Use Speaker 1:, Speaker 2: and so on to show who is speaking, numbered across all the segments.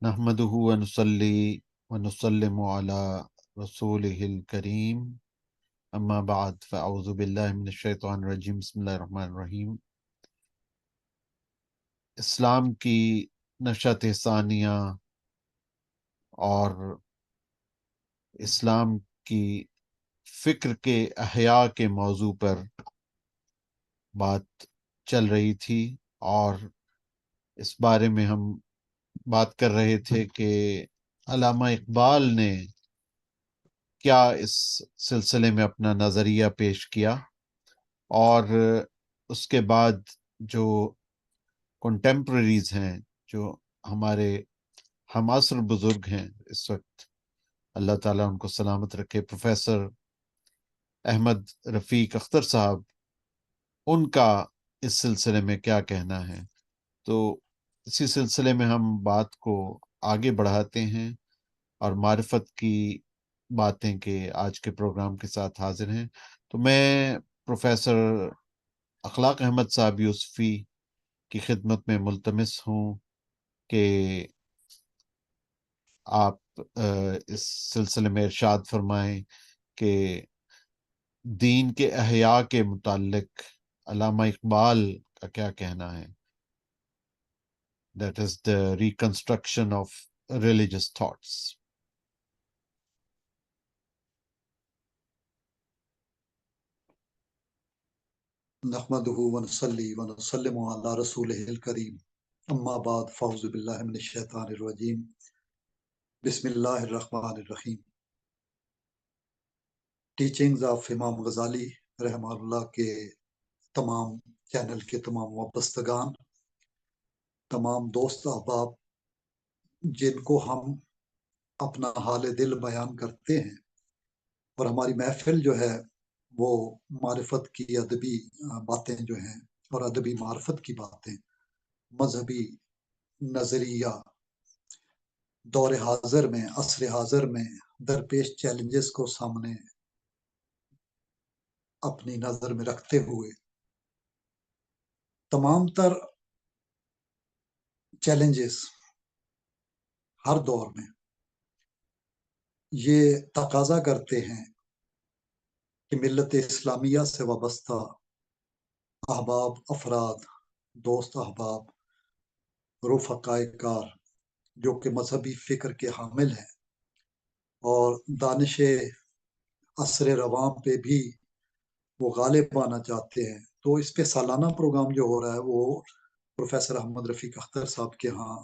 Speaker 1: نحمدہ ونصلی ونسلم علی رسولہ الکریم اما بعد فاعوذ باللہ من الشیطان الرجیم بسم اللہ الرحمن الرحیم۔ اسلام کی نشأت ثانیہ اور اسلام کی فکر کے احیاء کے موضوع پر بات چل رہی تھی، اور اس بارے میں ہم بات کر رہے تھے کہ علامہ اقبال نے کیا اس سلسلے میں اپنا نظریہ پیش کیا، اور اس کے بعد جو کنٹمپریریز ہیں، جو ہمارے ہم عصر بزرگ ہیں اس وقت، اللہ تعالیٰ ان کو سلامت رکھے، پروفیسر احمد رفیق اختر صاحب، ان کا اس سلسلے میں کیا کہنا ہے۔ تو اسی سلسلے میں ہم بات کو آگے بڑھاتے ہیں اور معرفت کی باتیں کے آج کے پروگرام کے ساتھ حاضر ہیں۔ تو میں پروفیسر اخلاق احمد صاحب یوسفی کی خدمت میں ملتمس ہوں کہ آپ اس سلسلے میں ارشاد فرمائیں کہ دین کے احیاء کے متعلق علامہ اقبال کا کیا کہنا ہے، that is the reconstruction of religious thoughts.
Speaker 2: نحمدہ ونصلی ونسلم علی رسولہ الکریم اما بعد فاعوذ باللہ من الشیطان الرجیم بسم اللہ الرحمن الرحیم۔ ٹیچنگز آف امام غزالی رحمہ اللہ کے تمام چینل کے تمام وابستگان، تمام دوست احباب جن کو ہم اپنا حال دل بیان کرتے ہیں، اور ہماری محفل جو ہے وہ معرفت کی ادبی باتیں جو ہیں اور ادبی معرفت کی باتیں، مذہبی نظریہ، دور حاضر میں، عصر حاضر میں درپیش چیلنجز کو سامنے اپنی نظر میں رکھتے ہوئے تمام تر چیلنجز ہر دور میں یہ تقاضا کرتے ہیں کہ ملت اسلامیہ سے وابستہ احباب، افراد، دوست احباب، رفقائے کار جو کہ مذہبی فکر کے حامل ہیں اور دانش عصر رواں پہ بھی وہ غالب آنا چاہتے ہیں، تو اس پہ سالانہ پروگرام جو ہو رہا ہے وہ پروفیسر احمد رفیق اختر صاحب کے ہاں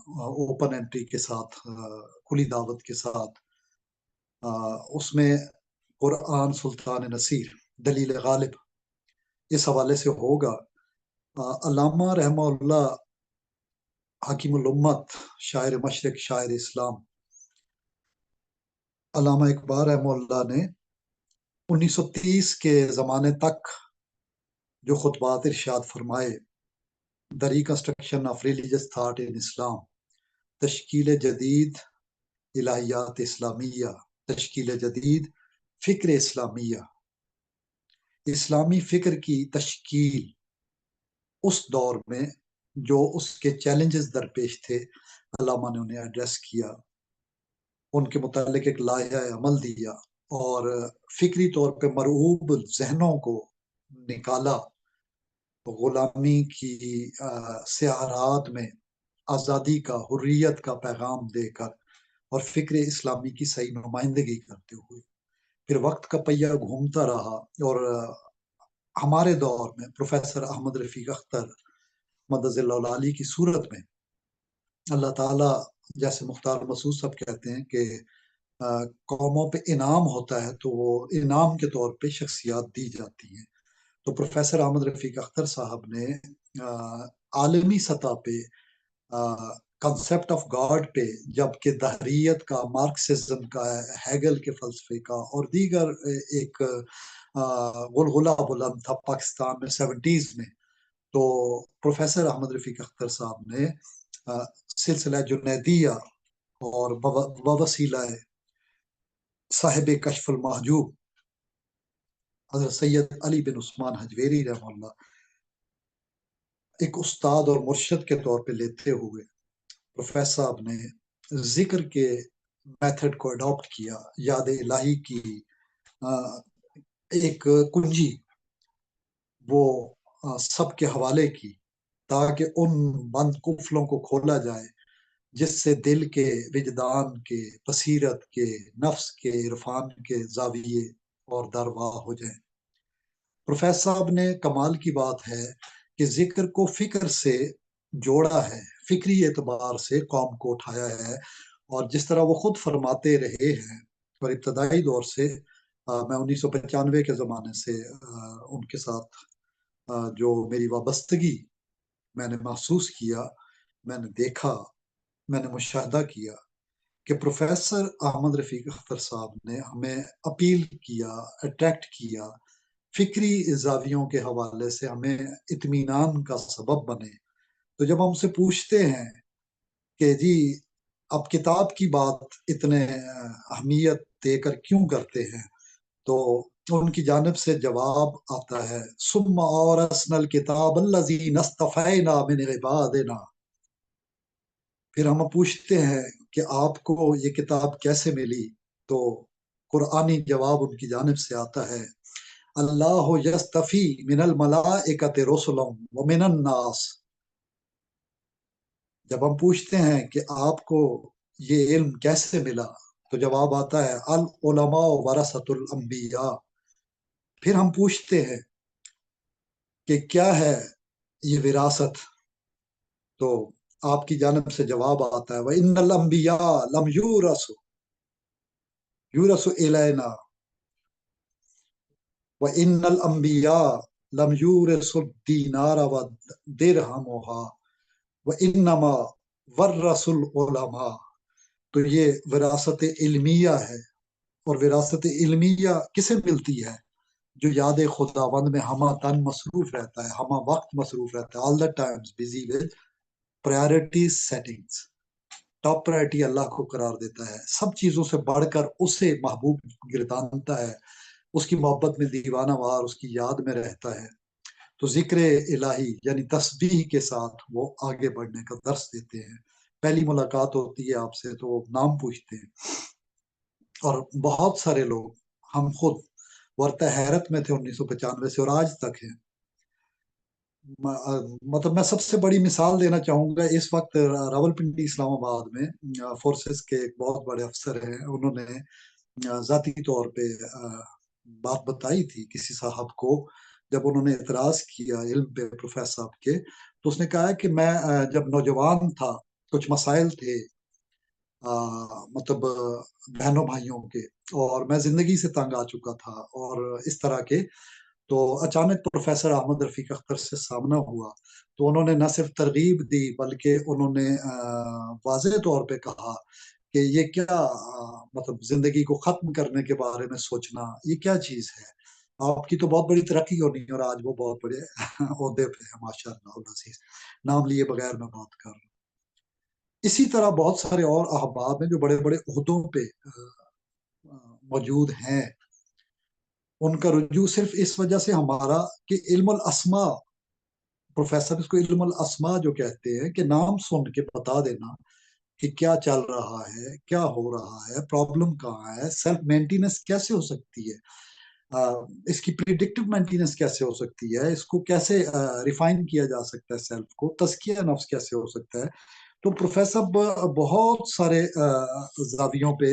Speaker 2: اوپن انٹری کے ساتھ، کھلی دعوت کے ساتھ، اس میں قرآن سلطان نصیر دلیل غالب اس حوالے سے ہوگا۔ علامہ رحمہ اللہ حکیم الامت، شاعر مشرق، شاعر اسلام، علامہ اقبال رحمہ اللہ نے 1930 کے زمانے تک جو خطبات ارشاد فرمائے، the reconstruction of religious thought in Islam, تشکیل جدید الہیات اسلامیہ، تشکیل جدید فکر اسلامیہ، اسلامی فکر کی تشکیل اس دور میں جو اس کے چیلنجز درپیش تھے، علامہ نے انہیں ایڈریس کیا، ان کے متعلق ایک لائحہ عمل دیا اور فکری طور پہ مرعوب ذہنوں کو نکالا، غلامی کی سیارات میں آزادی کا، حریت کا پیغام دے کر اور فکر اسلامی کی صحیح نمائندگی کرتے ہوئے پھر وقت کا پہیہ گھومتا رہا، اور ہمارے دور میں پروفیسر احمد رفیق اختر مدظ اللہ علی کی صورت میں اللہ تعالیٰ، جیسے مختار مسعود صاحب کہتے ہیں کہ قوموں پہ انعام ہوتا ہے تو وہ انعام کے طور پہ شخصیات دی جاتی ہیں، تو پروفیسر احمد رفیق اختر صاحب نے عالمی سطح پہ کنسپٹ آف گاڈ پہ، جبکہ دہریت کا، مارکسزم کا، ہیگل کے فلسفے کا اور دیگر ایک غلغلہ بلند تھا پاکستان میں 70s میں، تو پروفیسر احمد رفیق اختر صاحب نے سلسلہ جنیدیہ اور بوسیلہ صاحب کشف المحجوب حضرت سید علی بن عثمان حجویری رحمہ اللہ ایک استاد اور مرشد کے طور پہ لیتے ہوئے پروفیسر صاحب نے ذکر کے میتھڈ کو اڈاپٹ کیا، یاد الہی کی ایک کنجی وہ سب کے حوالے کی، تاکہ ان بند قفلوں کو کھولا جائے جس سے دل کے، وجدان کے، بصیرت کے، نفس کے، عرفان کے زاویے اور درواہ ہو جائیں۔ پروفیسر صاحب نے کمال کی بات ہے کہ ذکر کو فکر سے جوڑا ہے، فکری اعتبار سے قوم کو اٹھایا ہے، اور جس طرح وہ خود فرماتے رہے ہیں، اور ابتدائی دور سے میں 1995 کے زمانے سے ان کے ساتھ جو میری وابستگی میں نے محسوس کیا، میں نے دیکھا، میں نے مشاہدہ کیا کہ پروفیسر احمد رفیق اختر صاحب نے ہمیں اپیل کیا، اٹریکٹ کیا، فکری زاویوں کے حوالے سے ہمیں اطمینان کا سبب بنے۔ تو جب ہم سے پوچھتے ہیں کہ جی اب کتاب کی بات اتنے اہمیت دے کر کیوں کرتے ہیں، تو ان کی جانب سے جواب آتا ہے، ثم اورثنا الکتاب الذین اصطفینا من عبادنا۔ پھر ہم پوچھتے ہیں کہ آپ کو یہ کتاب کیسے ملی، تو قرآنی جواب ان کی جانب سے آتا ہے، اللہ یستفی من الملائکۃ رسلا ومن الناس۔ جب ہم پوچھتے ہیں کہ آپ کو یہ علم کیسے ملا، تو جواب آتا ہے العلماء ورثۃ الانبیاء۔ پھر ہم پوچھتے ہیں کہ کیا ہے یہ وراثت، تو آپ کی جانب سے جواب آتا ہے وَإِنَّ الْأَنْبِيَاءَ لَمْ يُورَثُوا إِلَيْنَا وَإِنَّ الْأَنْبِيَاءَ لَمْ يُورِثُوا الدِّينَارَ وَدِرْهَمَهَا وَإِنَّمَا وَرَّثُوا الْعُلَمَاءَ۔ تو یہ وراثت علمیہ ہے، اور وراثت علمیہ کسے ملتی ہے؟ جو یاد خداوند میں ہمہ تن مصروف رہتا ہے، ہمہ وقت مصروف رہتا ہے، all the times busy with priorities settings۔ Top priority اللہ کو قرار دیتا ہے، سب چیزوں سے بڑھ کر اسے محبوب گردانتا ہے، اس کی محبت میں دیوانہ وار، اس کی یاد میں رہتا ہے۔ تو ذکر الہی یعنی تسبیح کے ساتھ وہ آگے بڑھنے کا درس دیتے ہیں۔ پہلی ملاقات ہوتی ہے آپ سے تو وہ نام پوچھتے ہیں، اور بہت سارے لوگ، ہم خود ورطہ حیرت میں تھے 1995 سے اور آج تک ہیں۔ مطلب میں سب سے بڑی مثال دینا چاہوں گا، اس وقت راولپنڈی اسلام آباد میں فورسز کے ایک بہت بڑے افسر ہیں، انہوں نے ذاتی طور پہ بات بتائی تھی کسی صاحب کو، جب انہوں نے اعتراض کیا علم پہ پروفیسر صاحب کے، تو اس نے کہا کہ میں جب نوجوان تھا، کچھ مسائل تھے مطلب بہنوں بھائیوں کے، اور میں زندگی سے تنگ آ چکا تھا اور اس طرح کے، تو اچانک پروفیسر احمد رفیق اختر سے سامنا ہوا، تو انہوں نے نہ صرف ترغیب دی بلکہ انہوں نے واضح طور پہ کہا کہ یہ کیا مطلب زندگی کو ختم کرنے کے بارے میں سوچنا، یہ کیا چیز ہے؟ آپ کی تو بہت بڑی ترقی ہونی ہے، اور آج وہ بہت بڑے عہدے پہ ہے، ماشاء اللہ العزیز، نام لیے بغیر میں بات کر رہا ہوں۔ اسی طرح بہت سارے اور احباب ہیں جو بڑے بڑے عہدوں پہ موجود ہیں، ان کا رجوع صرف اس وجہ سے ہمارا کہ علم الاسماء، پروفیسر اس کو علم الاسماء جو کہتے ہیں کہ نام سن کے بتا دینا کہ کیا چل رہا ہے، کیا ہو رہا ہے، پرابلم کہاں ہے، سیلف مینٹیننس کیسے ہو سکتی ہے، اس کی پریڈکٹیو مینٹیننس کیسے ہو سکتی ہے، اس کو کیسے ریفائن کیا جا سکتا ہے، سیلف کو تزکیہ نفس کیسے ہو سکتا ہے۔ تو پروفیسر بہت سارے زاویوں پہ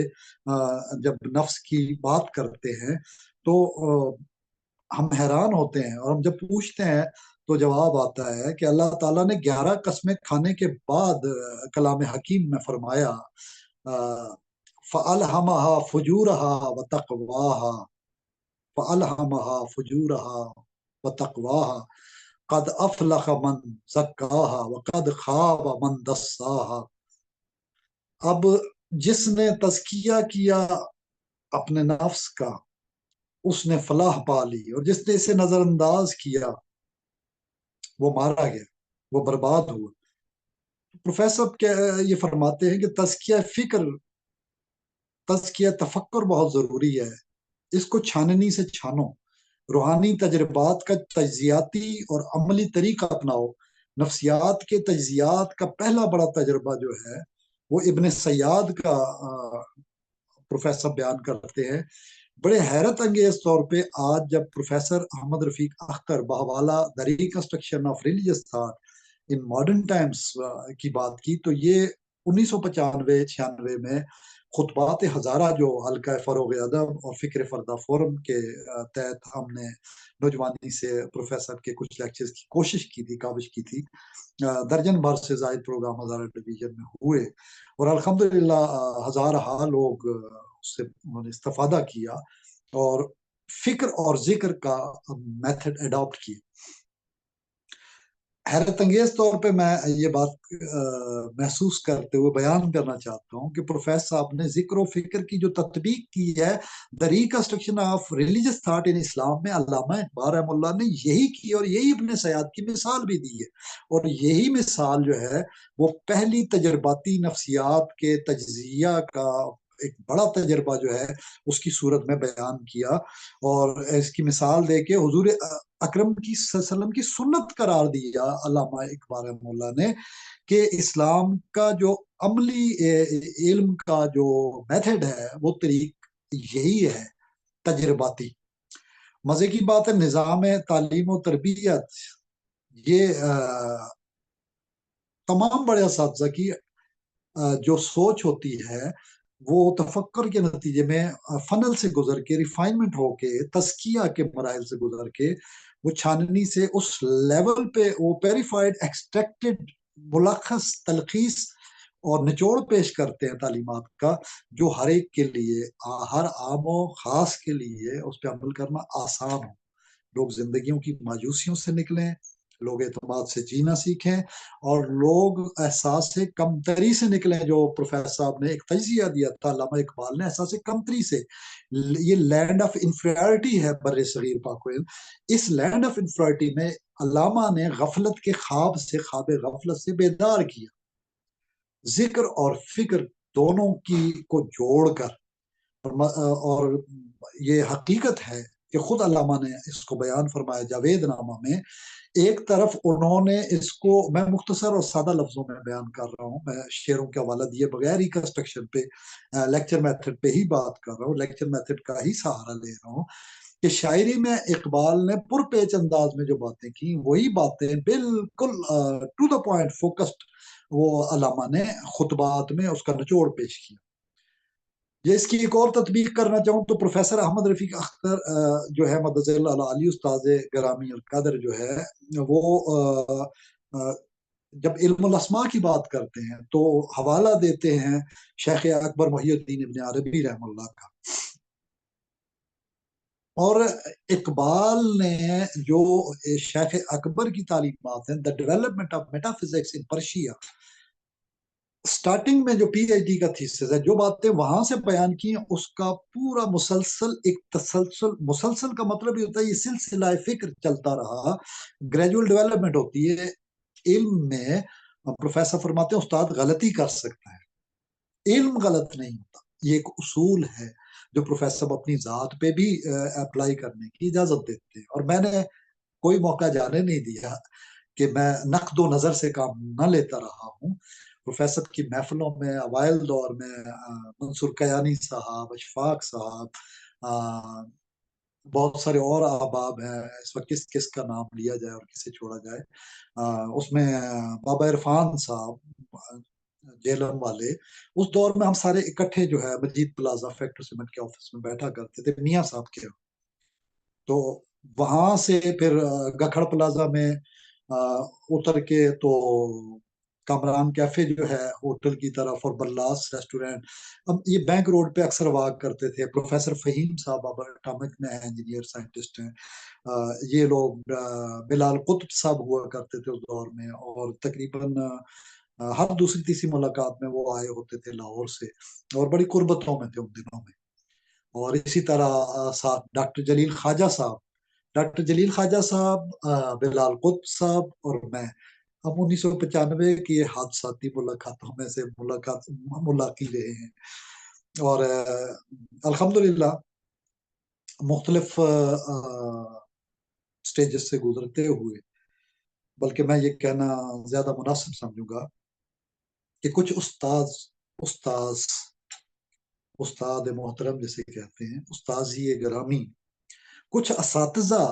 Speaker 2: جب نفس کی بات کرتے ہیں تو ہم حیران ہوتے ہیں، اور ہم جب پوچھتے ہیں تو جواب آتا ہے کہ اللہ تعالیٰ نے 11 قسمیں کھانے کے بعد کلام حکیم میں فرمایا فَأَلْهَمَهَا فُجُورَهَا وَتَقْوَاهَا فَأَلْهَمَهَا فُجُورَهَا وَتَقْوَاهَا قَدْ أَفْلَحَ مَنْ زَكَّاهَا وَقَدْ خَابَ مَنْ دَسَّاهَا۔ اب جس نے تزکیہ کیا اپنے نفس کا، اس نے فلاح پا لی، اور جس نے اسے نظر انداز کیا وہ مارا گیا، وہ برباد ہوا۔ پروفیسر یہ فرماتے ہیں کہ تزکیہ فکر، تزکیہ تفکر بہت ضروری ہے، اس کو چھاننی سے چھانو، روحانی تجربات کا تجزیاتی اور عملی طریقہ اپناؤ۔ نفسیات کے تجزیات کا پہلا بڑا تجربہ جو ہے وہ ابن سیاد کا پروفیسر بیان کرتے ہیں بڑے حیرت انگیز طور پہ. آج جب پروفیسر احمد رفیق اختر بحوالہ the reconstruction of religious thought in modern times کی بات کی تو یہ 1995-96 میں خطبات ہزارہ جو حلقہ فروغ ادب اور فکر فردہ فورم کے تحت ہم نے نوجوانی سے پروفیسر کے کچھ لیکچرز کی کوشش کی تھی، کاوش کی تھی. درجن بھر سے زائد پروگرام ہزارہ ڈویژن میں ہوئے اور الحمدللہ ہزارہ لوگ اس سے انہوں نے استفادہ کیا اور فکر اور ذکر کا میتھڈ اڈاپٹ کیا. حیرت انگیز طور پہ میں یہ بات محسوس کرتے ہوئے بیان کرنا چاہتا ہوں کہ پروفیسر صاحب نے ذکر و فکر کی جو تطبیق کی ہے the reconstruction of religious thought in Islam میں علامہ اقبال رحمہ اللہ نے یہی کی اور یہی ابن سیاد کی مثال بھی دی ہے. اور یہی مثال جو ہے وہ پہلی تجرباتی نفسیات کے تجزیہ کا ایک بڑا تجربہ جو ہے اس کی صورت میں بیان کیا اور اس کی مثال دے کے حضور اکرم کی صلی اللہ علیہ وسلم کی سنت قرار دیا علامہ اقبال رحمہ اللہ نے کہ اسلام کا جو عملی علم کا جو میتھڈ ہے وہ طریق یہی ہے تجرباتی. مزے کی بات ہے نظام تعلیم و تربیت یہ تمام بڑے اساتذہ کی جو سوچ ہوتی ہے وہ تفکر کے نتیجے میں فنل سے گزر کے ریفائنمنٹ ہو کے تزکیہ کے مراحل سے گزر کے وہ چھاننی سے اس لیول پہ وہ پیریفائڈ ایکسٹریکٹڈ ملخص تلخیص اور نچوڑ پیش کرتے ہیں تعلیمات کا جو ہر ایک کے لیے ہر عام و خاص کے لیے اس پہ عمل کرنا آسان ہو. لوگ زندگیوں کی مایوسیوں سے نکلیں، لوگ اعتماد سے جینا سیکھیں اور لوگ احساس سے کمتری سے نکلیں. جو پروفیسر صاحب نے ایک تجزیہ دیا تھا علامہ اقبال نے احساس کمتری سے، یہ لینڈ آف انفیریٹی ہے بر صغیر پاک و ہند. اس لینڈ آف انفیریٹی میں علامہ نے غفلت کے خواب سے، خواب غفلت سے بیدار کیا. ذکر اور فکر دونوں کی کو جوڑ کر اور یہ حقیقت ہے کہ خود علامہ نے اس کو بیان فرمایا جاوید نامہ میں. ایک طرف انہوں نے اس کو، میں مختصر اور سادہ لفظوں میں بیان کر رہا ہوں، میں شعروں کے حوالہ دیے بغیر ریکنسٹرکشن پہ لیکچر میتھڈ پہ ہی بات کر رہا ہوں، لیکچر میتھڈ کا ہی سہارا لے رہا ہوں کہ شاعری میں اقبال نے پرپیچ انداز میں جو باتیں کی وہی باتیں بالکل ٹو دا پوائنٹ فوکسڈ وہ علامہ نے خطبات میں اس کا نچوڑ پیش کیا. یہ اس کی ایک اور تطبیق کرنا چاہوں تو پروفیسر احمد رفیق اختر جو ہے مدظ اللہ علی استاذ گرامی القدر جو ہے وہ جب علم الاسماء کی بات کرتے ہیں تو حوالہ دیتے ہیں شیخ اکبر محی الدین ابن عربی رحم اللہ کا. اور اقبال نے جو شیخ اکبر کی تعلیمات ہیں the development of meta physics in Persia, starting میں جو پی ایچ ڈی کا تھیسس ہے جو باتیں وہاں سے بیان کی ہیں اس کا پورا مسلسل ایک تسلسل، مسلسل کا مطلب یہ ہوتا ہے یہ سلسلہ فکر چلتا رہا، گریجول ڈیولپمنٹ ہوتی ہے. علم میں پروفیسر فرماتے ہیں استاد غلطی کر سکتا ہے، علم غلط نہیں ہوتا. یہ ایک اصول ہے جو پروفیسر اپنی ذات پہ بھی اپلائی کرنے کی اجازت دیتے ہیں. اور میں نے کوئی موقع جانے نہیں دیا کہ میں نقد و نظر سے کام نہ لیتا رہا ہوں. پروفیسر کی محفلوں میں اوائل دور میں منصور کیانی صاحب، اشفاق صاحب، بہت سارے اور احباب ہیں، اس وقت کس کا نام لیا جائے اور کسے چھوڑا جائے، اس میں بابا عرفان صاحب جیلم والے، اس دور میں ہم سارے اکٹھے جو ہے مجید پلازا فیکٹری سیمنٹ کے آفس میں بیٹھا کرتے تھے میاں صاحب کے. تو وہاں سے پھر گکھڑ پلازا میں اتر کے تو کامران کیفے جو ہے ہوٹل کی طرف اور برلاس ریسٹورینٹ، اب یہ بینک روڈ پہ اکثر واک کرتے تھے. پروفیسر فہیم صاحب اب اٹامک میں ہیں، انجینئر سائنٹسٹ ہیں. یہ لوگ بلال قطب صاحب ہوا کرتے تھے اس دور میں اور تقریباً ہر دوسری تیسری ملاقات میں وہ آئے ہوتے تھے لاہور سے اور بڑی قربتوں میں تھے ان دنوں میں. اور اسی طرح ساتھ ڈاکٹر جلیل خواجہ صاحب، ڈاکٹر جلیل خواجہ صاحب، بلال قطب صاحب اور میں، ہم 1995 کی حادثاتی ملاقاتوں میں سے ملاقی رہے ہیں. اور الحمدللہ مختلف سٹیجز سے گزرتے ہوئے، بلکہ میں یہ کہنا زیادہ مناسب سمجھوں گا کہ کچھ استاذ استاد محترم جسے کہتے ہیں، استاذی گرامی، کچھ اساتذہ،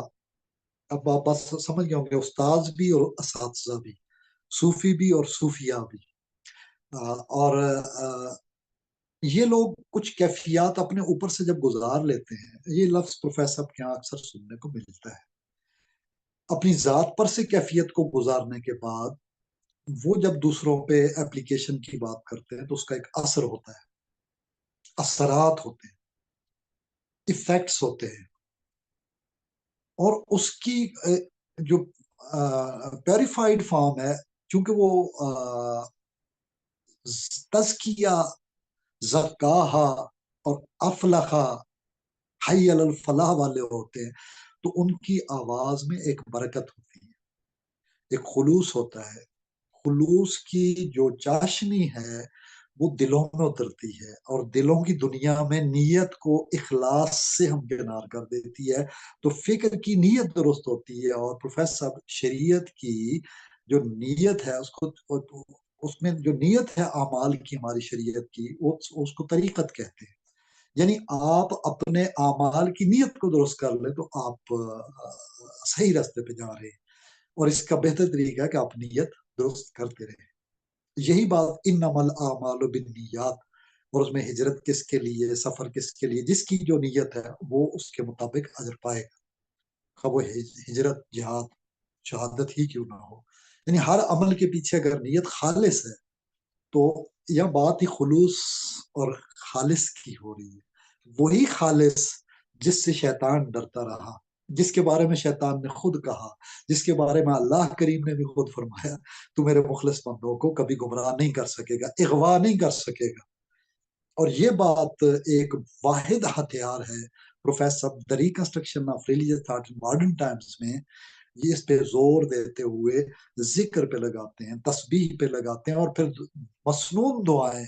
Speaker 2: اب آپ بس سمجھ گئے ہوں گے، استاذ بھی اور اساتذہ بھی، صوفی بھی اور صوفیہ بھی، اور یہ لوگ کچھ کیفیات اپنے اوپر سے جب گزار لیتے ہیں، یہ لفظ پروفیسر کے یہاں اکثر سننے کو ملتا ہے، اپنی ذات پر سے کیفیت کو گزارنے کے بعد وہ جب دوسروں پہ اپلیکیشن کی بات کرتے ہیں تو اس کا ایک اثر ہوتا ہے، اثرات ہوتے ہیں، ایفیکٹس ہوتے ہیں، اور اس کی جو پیوریفائڈ فارم ہے، چونکہ وہ تزکیہ، زکاہا اور افلحا، حی علی الفلاح والے ہوتے ہیں، تو ان کی آواز میں ایک برکت ہوتی ہے، ایک خلوص ہوتا ہے، خلوص کی جو چاشنی ہے وہ دلوں میں اترتی ہے، اور دلوں کی دنیا میں نیت کو اخلاص سے ہمکنار کر دیتی ہے، تو فکر کی نیت درست ہوتی ہے، اور پروفیسر صاحب شریعت کی جو نیت ہے اس میں جو نیت ہے اعمال کی ہماری شریعت کی، اس کو طریقت کہتے ہیں، یعنی آپ اپنے اعمال کی نیت کو درست کر لیں تو آپ صحیح راستے پہ جا رہے ہیں، اور اس کا بہتر طریقہ ہے کہ آپ نیت درست کرتے رہیں، یہی بات انما الاعمال بالنیات، اور اس میں ہجرت کس کے لیے، سفر کس کے لیے، جس کی جو نیت ہے وہ اس کے مطابق اجر پائے گا، خواہ وہ ہجرت، جہاد، شہادت ہی کیوں نہ ہو، یعنی ہر عمل کے پیچھے اگر نیت خالص ہے تو یہ بات ہی خلوص اور خالص کی ہو رہی ہے، وہی خالص جس سے شیطان ڈرتا رہا، جس کے بارے میں شیطان نے خود کہا، جس کے بارے میں اللہ کریم نے بھی خود فرمایا، تو میرے مخلص بندوں کو کبھی گمراہ نہیں کر سکے گا، اغوا نہیں کر سکے گا، اور یہ بات ایک واحد ہتھیار ہے professor the reconstruction of religious thought in modern Times میں، یہ اس پہ زور دیتے ہوئے ذکر پہ لگاتے ہیں، تسبیح پہ لگاتے ہیں، اور پھر مسنون دعائیں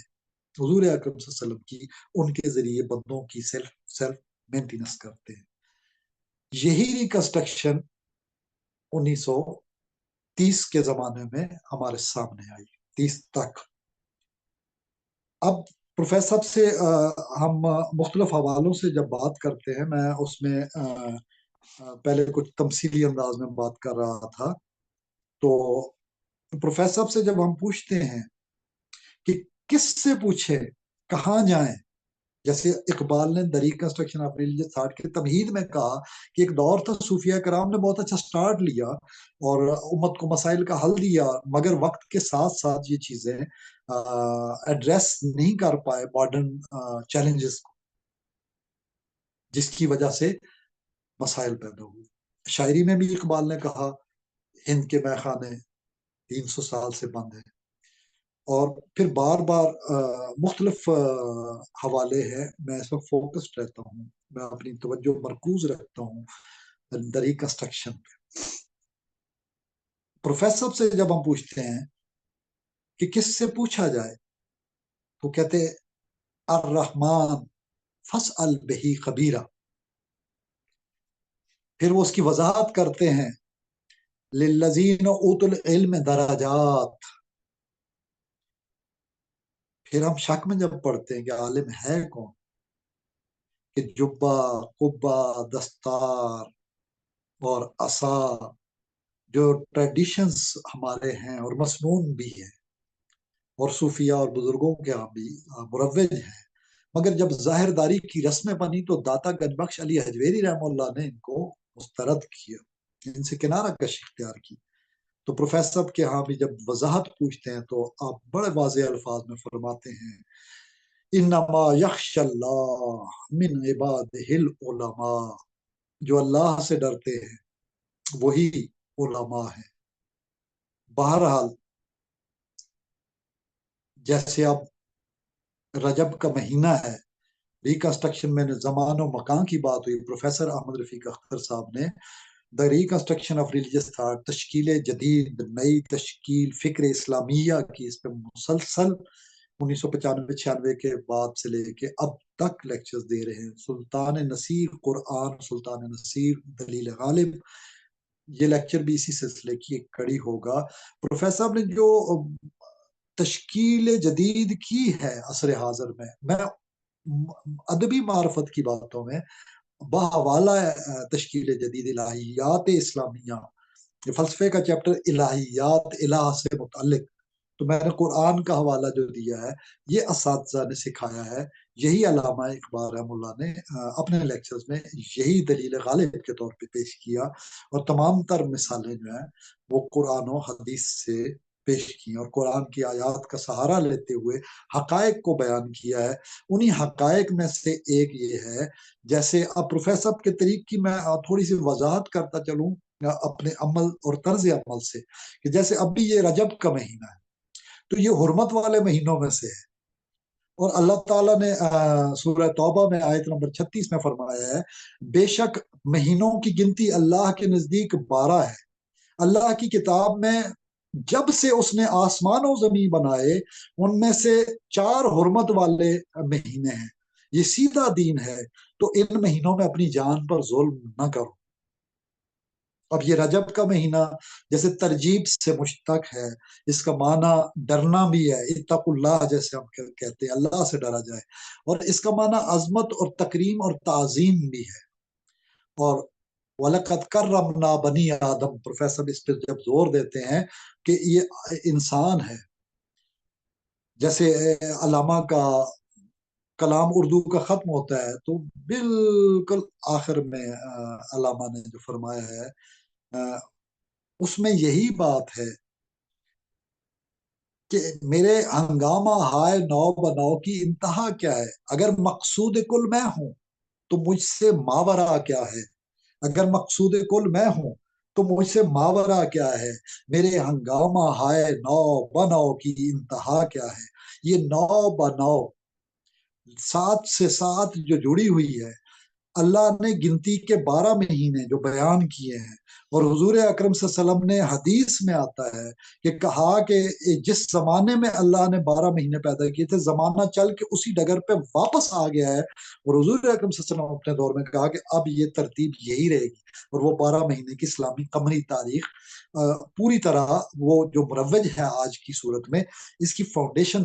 Speaker 2: حضور اکرم صلی اللہ علیہ وسلم کی ان کے ذریعے بندوں کی سیلف مینٹیننس کرتے ہیں، یہی ریکنسٹرکشن 1930 کے زمانے میں ہمارے سامنے آئی، 30 تک۔ اب پروفیسر صاحب سے ہم مختلف حوالوں سے جب بات کرتے ہیں، میں اس میں پہلے کچھ تمثیلی انداز میں بات کر رہا تھا، تو پروفیسر صاحب سے جب ہم پوچھتے ہیں کہ کس سے پوچھے، کہاں جائیں، جیسے اقبال نے دی ریکنسٹرکشن آف ریلیجس تھاٹ کے تمہید میں کہا کہ ایک دور تھا صوفیہ کرام نے بہت اچھا سٹارٹ لیا اور امت کو مسائل کا حل دیا، مگر وقت کے ساتھ ساتھ یہ چیزیں ایڈریس نہیں کر پائے ماڈرن چیلنجز کو، جس کی وجہ سے مسائل پیدا ہوئے۔ شاعری میں بھی اقبال نے کہا ہند کے میخانے 300 سال سے بند ہیں، اور پھر بار بار مختلف حوالے ہیں، میں اس میں فوکسڈ رہتا ہوں، میں اپنی توجہ مرکوز رکھتا ہوں دی ریکنسٹرکشن پہ۔ پروفیسر سے جب ہم پوچھتے ہیں کہ کس سے پوچھا جائے تو کہتے الرحمن فاسأل بہ خبیرہ، پھر وہ اس کی وضاحت کرتے ہیں للذین اوتوا العلم درجات، پھر ہم شک میں جب پڑھتے ہیں کہ عالم ہے کون، کہ جبہ، قبہ، دستار اور عصا جو ٹریڈیشنز ہمارے ہیں اور مسنون بھی ہیں، اور صوفیہ اور بزرگوں کے ہاں بھی مروج ہیں، مگر جب ظاہر داری کی رسمیں بنی تو داتا گنج بخش علی حجویری رحمہ اللہ نے ان کو مسترد کیا، ان سے کنارہ کش اختیار کی، تو پروفیسر صاحب کے ہاں بھی جب وضاحت پوچھتے ہیں تو آپ بڑے واضح الفاظ میں فرماتے ہیں انما یخشی اللہ من عبادہ العلماء، جو اللہ سے ڈرتے ہیں وہی علماء ہیں۔ بہرحال جیسے اب رجب کا مہینہ ہے، ریکنسٹرکشن میں زمان و مکان کی بات ہوئی، پروفیسر احمد رفیق اختر صاحب نے دی ریکنسٹرکشن آف ریلیجس تھاٹ، تشکیل جدید، نئی تشکیل فکر اسلامیہ کی، اس پہ مسلسل 1995-96 کے بعد سے لے کے اب تک لیکچرز دے رہے ہیں۔ سلطان نصیر قرآن، سلطان نصیر دلیل غالب، یہ لیکچر بھی اسی سلسلے کی ایک کڑی ہوگا۔ پروفیسر صاحب نے جو تشکیل جدید کی ہے عصر حاضر میں ادبی معرفت کی باتوں میں بحوالہ تشکیل جدید الہیات اسلامیہ، فلسفے کا چیپٹر الہیات، الہ سے متعلق، تو میں نے قرآن کا حوالہ جو دیا ہے یہ اساتذہ نے سکھایا ہے، یہی علامہ اقبال رحمہ اللہ نے اپنے لیکچرز میں یہی دلیل غالب کے طور پہ پیش کیا، اور تمام تر مثالیں جو ہیں وہ قرآن و حدیث سے پیش کی، اور قرآن کی آیات کا سہارا لیتے ہوئے حقائق کو بیان کیا ہے۔ انہی حقائق میں سے ایک یہ ہے، جیسے اب پروفیسر صاحب کے طریق کی میں تھوڑی سی وضاحت کرتا چلوں اپنے عمل اور طرز عمل سے، کہ جیسے اب بھی یہ رجب کا مہینہ ہے تو یہ حرمت والے مہینوں میں سے ہے، اور اللہ تعالیٰ نے سورہ توبہ میں آیت نمبر 36 میں فرمایا ہے، بے شک مہینوں کی گنتی اللہ کے نزدیک 12 ہے، اللہ کی کتاب میں جب سے اس نے آسمان و زمین بنائے ان میں سے 4 حرمت والے مہینے ہیں، یہ سیدھا دین ہے، تو ان مہینوں میں اپنی جان پر ظلم نہ کرو۔ اب یہ رجب کا مہینہ جیسے ترجیب سے مشتق ہے، اس کا معنی ڈرنا بھی ہے، اتقوا اللہ جیسے ہم کہتے ہیں، اللہ سے ڈرا جائے، اور اس کا معنی عظمت اور تکریم اور تعظیم بھی ہے۔ اور وَلَقَدْ كَرَّمْنَا بَنِي آدم، پروفیسر اس پہ جب زور دیتے ہیں کہ یہ انسان ہے، جیسے علامہ کا کلام اردو کا ختم ہوتا ہے تو بالکل آخر میں علامہ نے جو فرمایا ہے اس میں یہی بات ہے کہ میرے ہنگامہ ہائے نو بناؤ کی انتہا کیا ہے، اگر مقصود کل میں ہوں تو مجھ سے ماورا کیا ہے، اگر مقصود کل میں ہوں تو مجھ سے ماورا کیا ہے، میرے ہنگامہ ہائے نو بناؤ کی انتہا کیا ہے۔ یہ نو بناؤ ساتھ سے ساتھ جو جڑی ہوئی ہے، اللہ نے گنتی کے 12 مہینے جو بیان کیے ہیں، اور حضور اکرم صلی اللہ علیہ وسلم نے حدیث میں آتا ہے کہ کہا کہ جس زمانے میں اللہ نے 12 مہینے پیدا کیے تھے، زمانہ چل کے اسی ڈگر پہ واپس آ گیا ہے، اور حضور اکرم صلی اللہ علیہ وسلم اپنے دور میں کہا کہ اب یہ ترتیب یہی رہے گی، اور وہ 12 مہینے کی اسلامی قمری تاریخ پوری طرح وہ جو مروج ہے آج کی صورت میں، اس کی فاؤنڈیشن،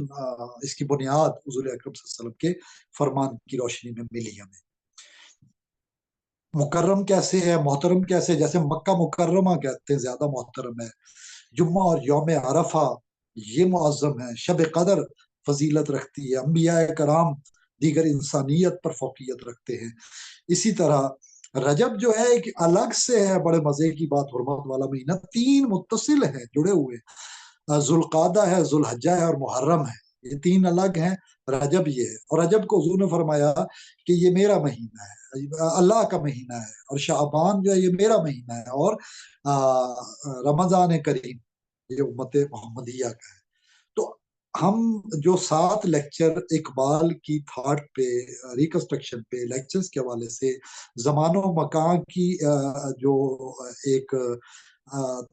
Speaker 2: اس کی بنیاد حضور اکرم صلی اللہ علیہ وسلم کے فرمان کی روشنی میں ملی ہمیں۔ مکرم کیسے ہے، محترم کیسے، جیسے مکہ مکرمہ کہتے ہیں زیادہ محترم ہے، جمعہ اور یوم عرفہ یہ معظم ہے، شب قدر فضیلت رکھتی ہے، انبیاء کرام دیگر انسانیت پر فوقیت رکھتے ہیں۔ اسی طرح رجب جو ہے ایک الگ سے ہے، بڑے مزے کی بات، حرمت والا مہینہ، 3 متصل ہیں، جڑے ہوئے، ذوالقعدہ ہے، ذوالحجہ ہے اور محرم ہے، یہ 3 الگ ہیں، رجب یہ ہے، اور رجب کو حضور نے فرمایا کہ یہ میرا مہینہ ہے، اللہ کا مہینہ ہے، اور شعبان جو ہے یہ میرا مہینہ ہے، اور رمضان کریم یہ امت محمدیہ کا ہے۔ تو ہم جو 7 لیکچر اقبال کی تھاٹ پہ، ریکنسٹرکشن پہ، لیکچرز کے حوالے سے زمان و مکان کی جو ایک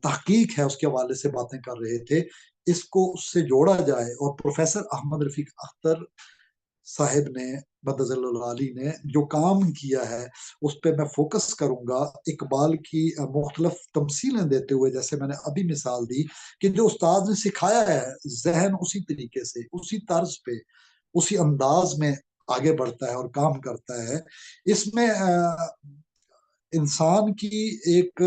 Speaker 2: تحقیق ہے اس کے حوالے سے باتیں کر رہے تھے، اس کو اس سے جوڑا جائے، اور پروفیسر احمد رفیق اختر صاحب نے مدظ اللہ علی نے جو کام کیا ہے اس پہ میں فوکس کروں گا، اقبال کی مختلف تمثیلیں دیتے ہوئے، جیسے میں نے ابھی مثال دی کہ جو استاد نے سکھایا ہے ذہن اسی طریقے سے، اسی طرز پہ، اسی انداز میں آگے بڑھتا ہے اور کام کرتا ہے۔ اس میں انسان کی ایک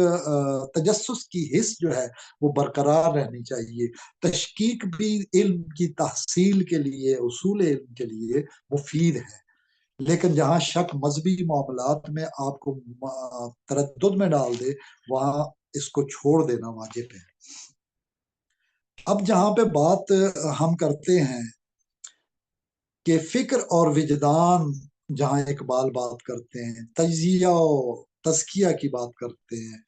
Speaker 2: تجسس کی حس جو ہے وہ برقرار رہنی چاہیے، تشکیک بھی علم کی تحصیل کے لیے، اصول علم کے لیے مفید ہے، لیکن جہاں شک مذہبی معاملات میں آپ کو تردد میں ڈال دے وہاں اس کو چھوڑ دینا واجب ہے۔ اب جہاں پہ بات ہم کرتے ہیں کہ فکر اور وجدان، جہاں اقبال بات کرتے ہیں، تجزیہ و تزکیہ کی بات کرتے ہیں،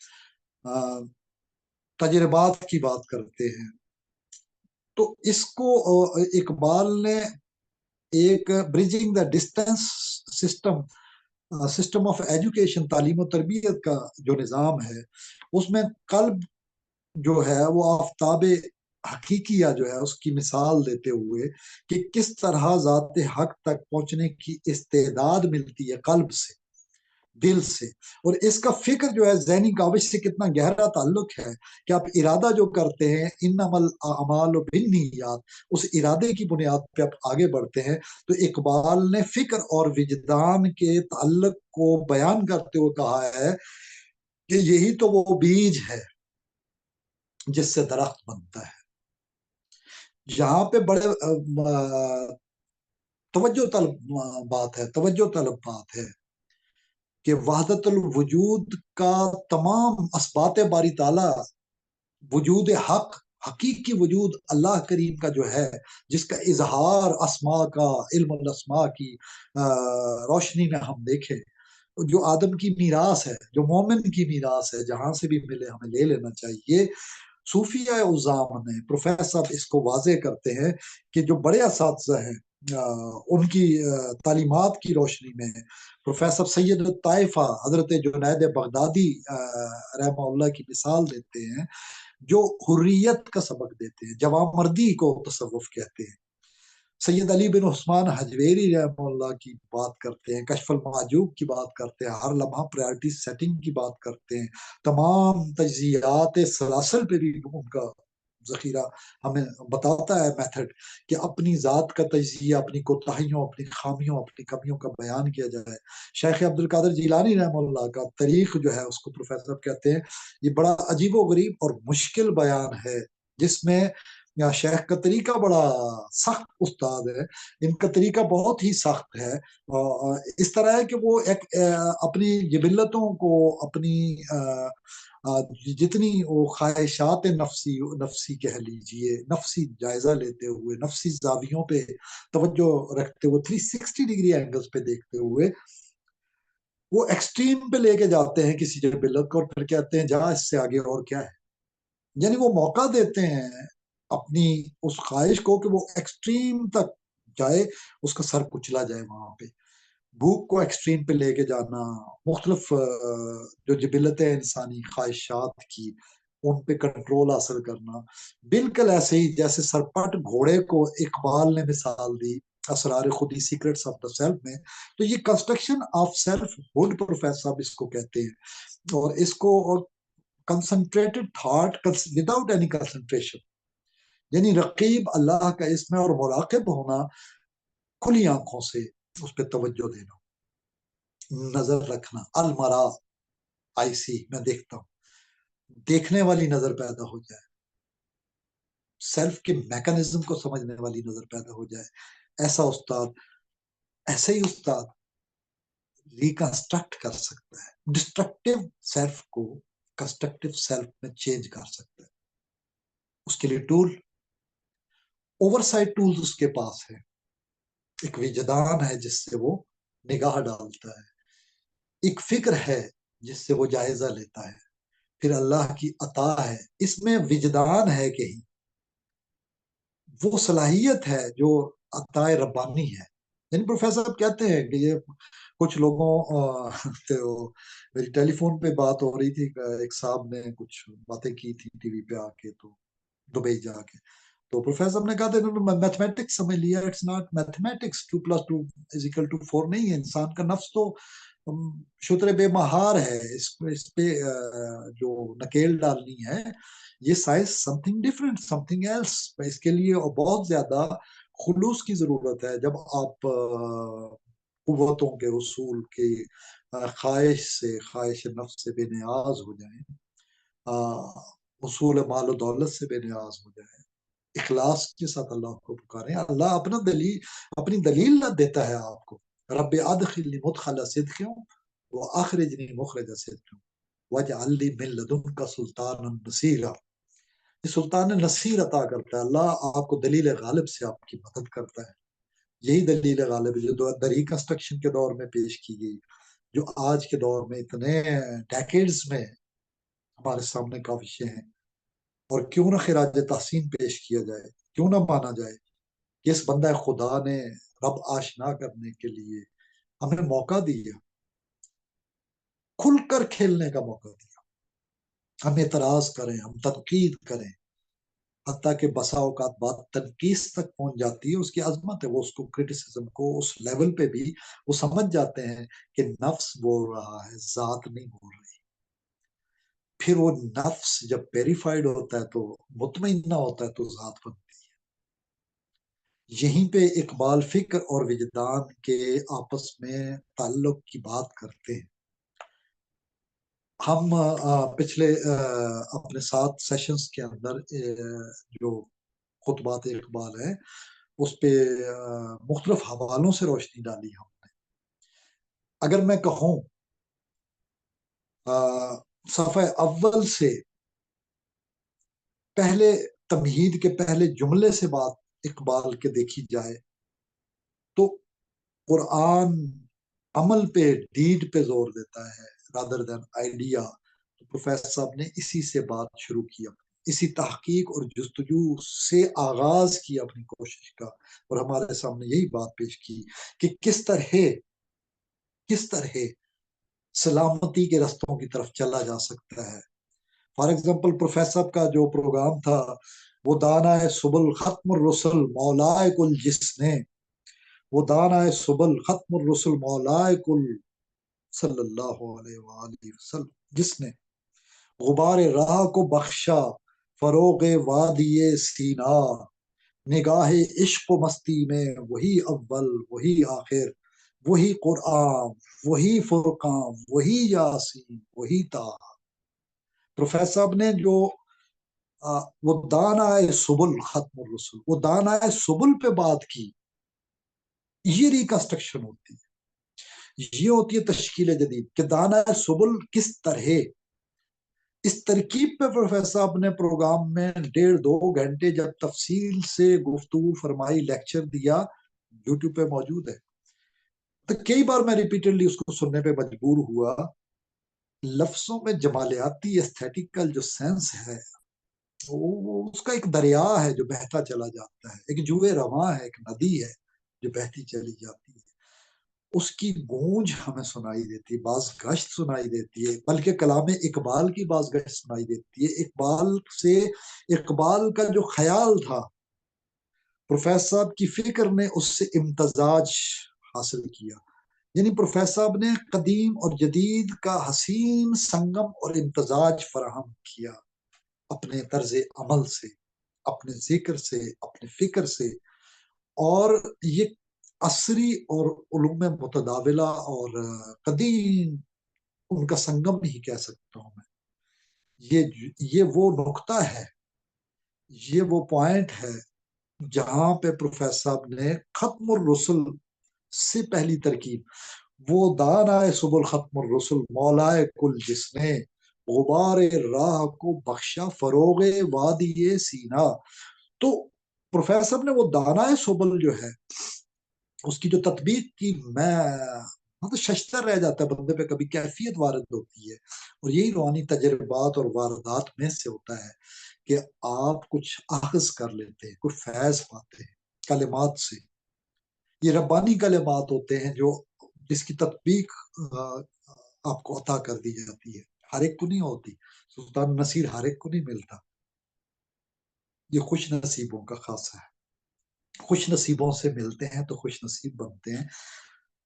Speaker 2: تجربات کی بات کرتے ہیں، تو اس کو اقبال نے ایک bridging the distance system of education, تعلیم و تربیت کا جو نظام ہے، اس میں قلب جو ہے وہ آفتاب حقیقیہ جو ہے اس کی مثال دیتے ہوئے کہ کس طرح ذات حق تک پہنچنے کی استعداد ملتی ہے قلب سے، دل سے. اور اس کا فکر جو ہے ذہنی کاوش سے کتنا گہرا تعلق ہے کہ آپ ارادہ جو کرتے ہیں انما الاعمال بالنیات، اس ارادے کی بنیاد پہ آپ آگے بڑھتے ہیں. تو اقبال نے فکر اور وجدان کے تعلق کو بیان کرتے ہوئے کہا ہے کہ یہی تو وہ بیج ہے جس سے درخت بنتا ہے. یہاں پہ بڑے توجہ طلب بات ہے، توجہ طلب بات ہے کہ وحدت الوجود کا تمام اسبات باری تعالیٰ، وجود حق، حقیقی وجود اللہ کریم کا جو ہے، جس کا اظہار اسماء کا، علم الاسماء کی روشنی میں ہم دیکھیں، جو آدم کی میراث ہے، جو مومن کی میراث ہے، جہاں سے بھی ملے ہمیں لے لینا چاہیے. صوفیہ عظام نے پروفیسر صاحب اس کو واضح کرتے ہیں کہ جو بڑے اساتذہ ہیں ان کی تعلیمات کی روشنی میں پروفیسر سید الطائفہ حضرت جنید بغدادی رحمہ اللہ کی مثال دیتے ہیں، جو حریت کا سبق دیتے ہیں، جوامردی کو تصوف کہتے ہیں. سید علی بن عثمان حجویری رحمہ اللہ کی بات کرتے ہیں، کشف المعجوب کی بات کرتے ہیں، ہر لمحہ پرائرٹی سیٹنگ کی بات کرتے ہیں، تمام تجزیات سلاسل پہ بھی ان کا ذخیرہ ہمیں بتاتا ہے میتھڈ کہ اپنی ذات کا تجزیہ، اپنی کوتاہیوں، اپنی خامیوں، اپنی کمیوں کا بیان کیا جائے. شیخ عبد القادر جیلانی رحمہ اللہ کا طریق جو ہے اس کو پروفیسر صاحب کہتے ہیں، یہ بڑا عجیب و غریب اور مشکل بیان ہے، جس میں شیخ کا طریقہ بڑا سخت استاد ہے، ان کا طریقہ بہت ہی سخت ہے. اس طرح ہے کہ وہ ایک اپنی جبلتوں کو، اپنی جتنی وہ خواہشات نفسی کہہ لیجئے، نفسی جائزہ لیتے ہوئے، نفسی زاویوں پہ توجہ رکھتے ہوئے، 360 ڈگری اینگلز پہ دیکھتے ہوئے وہ ایکسٹریم پہ لے کے جاتے ہیں کسی جبلت کو، اور پھر کہتے ہیں جہاں اس سے آگے اور کیا ہے. یعنی وہ موقع دیتے ہیں اپنی اس خواہش کو کہ وہ ایکسٹریم تک جائے، اس کا سر کچلا جائے وہاں پہ. بھوک کو ایکسٹریم پہ لے کے جانا، مختلف جو جبلتیں انسانی خواہشات کی ان پہ کنٹرول حاصل کرنا، بالکل ایسے ہی جیسے سرپٹ گھوڑے کو اقبال نے مثال دی اسرار خودی، سیکرٹس آف دا سیلف میں. تو یہ construction of selfhood professor صاحب اس کو کہتے ہیں. اور اس کو concentrated thought without any concentration, یعنی رقیب اللہ کا اسم ہے اور مراقب ہونا، کھلی آنکھوں سے اس پہ توجہ دینا، نظر رکھنا. المرا، آئی سی، میں دیکھتا ہوں، دیکھنے والی نظر پیدا ہو جائے، سیلف کے میکانزم کو سمجھنے والی نظر پیدا ہو جائے. ایسا استاد، ایسے ہی استاد ریکنسٹرکٹ کر سکتا ہے، ڈسٹرکٹیو سیلف کو کنسٹرکٹیو سیلف میں چینج کر سکتا ہے. اس کے لیے ٹول، اوور سائٹ ٹولز اس کے پاس ہے. ایک وجدان ہے جس سے وہ نگاہ ڈالتا ہے، ایک فکر ہے جس سے وہ جائزہ لیتا ہے، پھر اللہ کی عطا ہے. اس میں وجدان ہے کہ وہ صلاحیت ہے جو عطا ربانی ہے. یعنی پروفیسر صاحب کہتے ہیں کہ یہ کچھ لوگوں میری ٹیلی فون پہ بات ہو رہی تھی، ایک صاحب نے کچھ باتیں کی تھی ٹی وی پہ آ کے، تو دبئی جا کے، تو پروفیسر صاحب نے کہا تھا میتھمیٹکس سمجھ لیا، اٹس ناٹ میتھمیٹکس، 2+2 نہیں ہے. انسان کا نفس تو شتر بے مہار ہے، اس پہ جو نکیل ڈالنی ہے، یہ science something different, something else. اس کے لیے بہت زیادہ خلوص کی ضرورت ہے. جب آپ قوتوں کے اصول کے خواہش نفس سے بے نیاز ہو جائیں، اصول مال و دولت سے بے نیاز ہو جائیں، اخلاص کے ساتھ اللہ کو پکاریں، اللہ اپنی دلیل دیتا ہے آپ کو. رب ادخلنی مدخل صدق واخرجنی مخرج صدق واجعل لی من لدنک سلطانا نصیرا. یہ سلطان نصیر عطا کرتا ہے اللہ، آپ کو دلیل غالب سے آپ کی مدد کرتا ہے. یہی دلیل غالب جو ریکنسٹرکشن کے دور میں پیش کی گئی، جو آج کے دور میں اتنے ڈیکیڈز میں ہمارے سامنے کاوشیں ہیں. اور کیوں نہ خراج تحسین پیش کیا جائے، کیوں نہ مانا جائے کہ اس بندہ خدا نے رب آشنا کرنے کے لیے ہمیں موقع دیا، کھل کر کھیلنے کا موقع دیا. ہم اعتراض کریں، ہم تنقید کریں، حتیٰ کہ بسا اوقات بات تنقید تک پہنچ جاتی ہے، اس کی عظمت ہے، وہ اس کو کرٹیسزم کو اس لیول پہ بھی وہ سمجھ جاتے ہیں کہ نفس بول رہا ہے، ذات نہیں بول رہی۔ پھر وہ نفس جب پیریفائڈ ہوتا ہے تو مطمئن نہ ہوتا ہے تو ذات بنتی ہے۔ یہیں پہ اقبال فکر اور وجدان کے آپس میں تعلق کی بات کرتے ہیں۔ ہم پچھلے اپنے 7 سیشنز کے اندر جو خطبات اقبال ہے اس پہ مختلف حوالوں سے روشنی ڈالی ہم نے۔ اگر میں کہوں صفحہ اول سے پہلے تمہید کے پہلے جملے سے بات اقبال کے دیکھی جائے تو قرآن عمل پہ، ڈیڈ پہ زور دیتا ہے رادر دین آئیڈیا۔ تو پروفیسر صاحب نے اسی سے بات شروع کی، اسی تحقیق اور جستجو سے آغاز کی اپنی کوشش کا، اور ہمارے سامنے یہی بات پیش کی کہ کس طرح سلامتی کے رستوں کی طرف چلا جا سکتا ہے۔ فار ایگزامپل پروفیسر صاحب کا جو پروگرام تھا وہ دانا سبل ختم الرسل مولائے کل جس نے، وہ دانا سبل ختم الرسل مولائے کل صلی اللہ علیہ وآلہ وسلم، جس نے غبار راہ کو بخشا فروغ وادی سینا، نگاہ عشق و مستی میں وہی اول وہی آخر، وہی قرآن وہی فرقان وہی یاسین وہی طٰہٰ۔ پروفیسر صاحب نے جو وہ دانا سبل ختم الرسل، وہ دانا سبل پہ بات کی، یہ ریکنسٹرکشن ہوتی ہے، یہ ہوتی ہے تشکیل جدید کہ دانا سبل کس طرح۔ اس ترکیب پہ پروفیسر صاحب نے پروگرام میں 1.5-2 گھنٹے جب تفصیل سے گفتگو فرمائی، لیکچر دیا، یوٹیوب پہ موجود ہے۔ تو کئی بار میں ریپیٹڈلی اس کو سننے پہ مجبور ہوا۔ لفظوں میں جمالیاتی ایستھیٹیکل جو سینس ہے وہ اس کا ایک دریا ہے جو بہتا چلا جاتا ہے، ایک جوئے رواں ہے، ایک ندی ہے جو بہتی چلی جاتی ہے۔ اس کی گونج ہمیں سنائی دیتی ہے، بعض گشت سنائی دیتی ہے، بلکہ کلام اقبال کی بعض گشت سنائی دیتی ہے۔ اقبال کا جو خیال تھا، پروفیسر صاحب کی فکر نے اس سے امتزاج حاصل کیا، یعنی پروفیسر صاحب نے قدیم اور جدید کا حسین سنگم اور امتزاج فراہم کیا اپنے طرز عمل سے، اپنے ذکر سے، اپنے فکر سے، اور یہ عصری اور علوم متداولہ اور قدیم ان کا سنگم نہیں کہہ سکتا ہوں میں۔ یہ وہ نقطہ ہے، یہ وہ پوائنٹ ہے جہاں پہ پروفیسر صاحب نے ختم الرسل سے پہلی ترکیب، وہ دانا سبل ختم الرسل مولائے کل جس نے غبار راہ کو بخشا فروغ وادی سینا۔ تو پروفیسر صاحب نے وہ دانا سبل جو ہے اس کی جو تطبیق کی، میں مطلب ششتر رہ جاتا ہے بندے پہ، کبھی کیفیت وارد ہوتی ہے، اور یہی روحانی تجربات اور واردات میں سے ہوتا ہے کہ آپ کچھ اخذ کر لیتے ہیں، کچھ فیض پاتے ہیں کلمات سے۔ یہ ربانی کلمات ہوتے ہیں جو جس کی تطبیق آپ کو عطا کر دی جاتی ہے، ہر ایک کو نہیں ہوتی۔ سلطان نصیر ہر ایک کو نہیں ملتا، یہ خوش نصیبوں کا خاصہ ہے۔ خوش نصیبوں سے ملتے ہیں تو خوش نصیب بنتے ہیں۔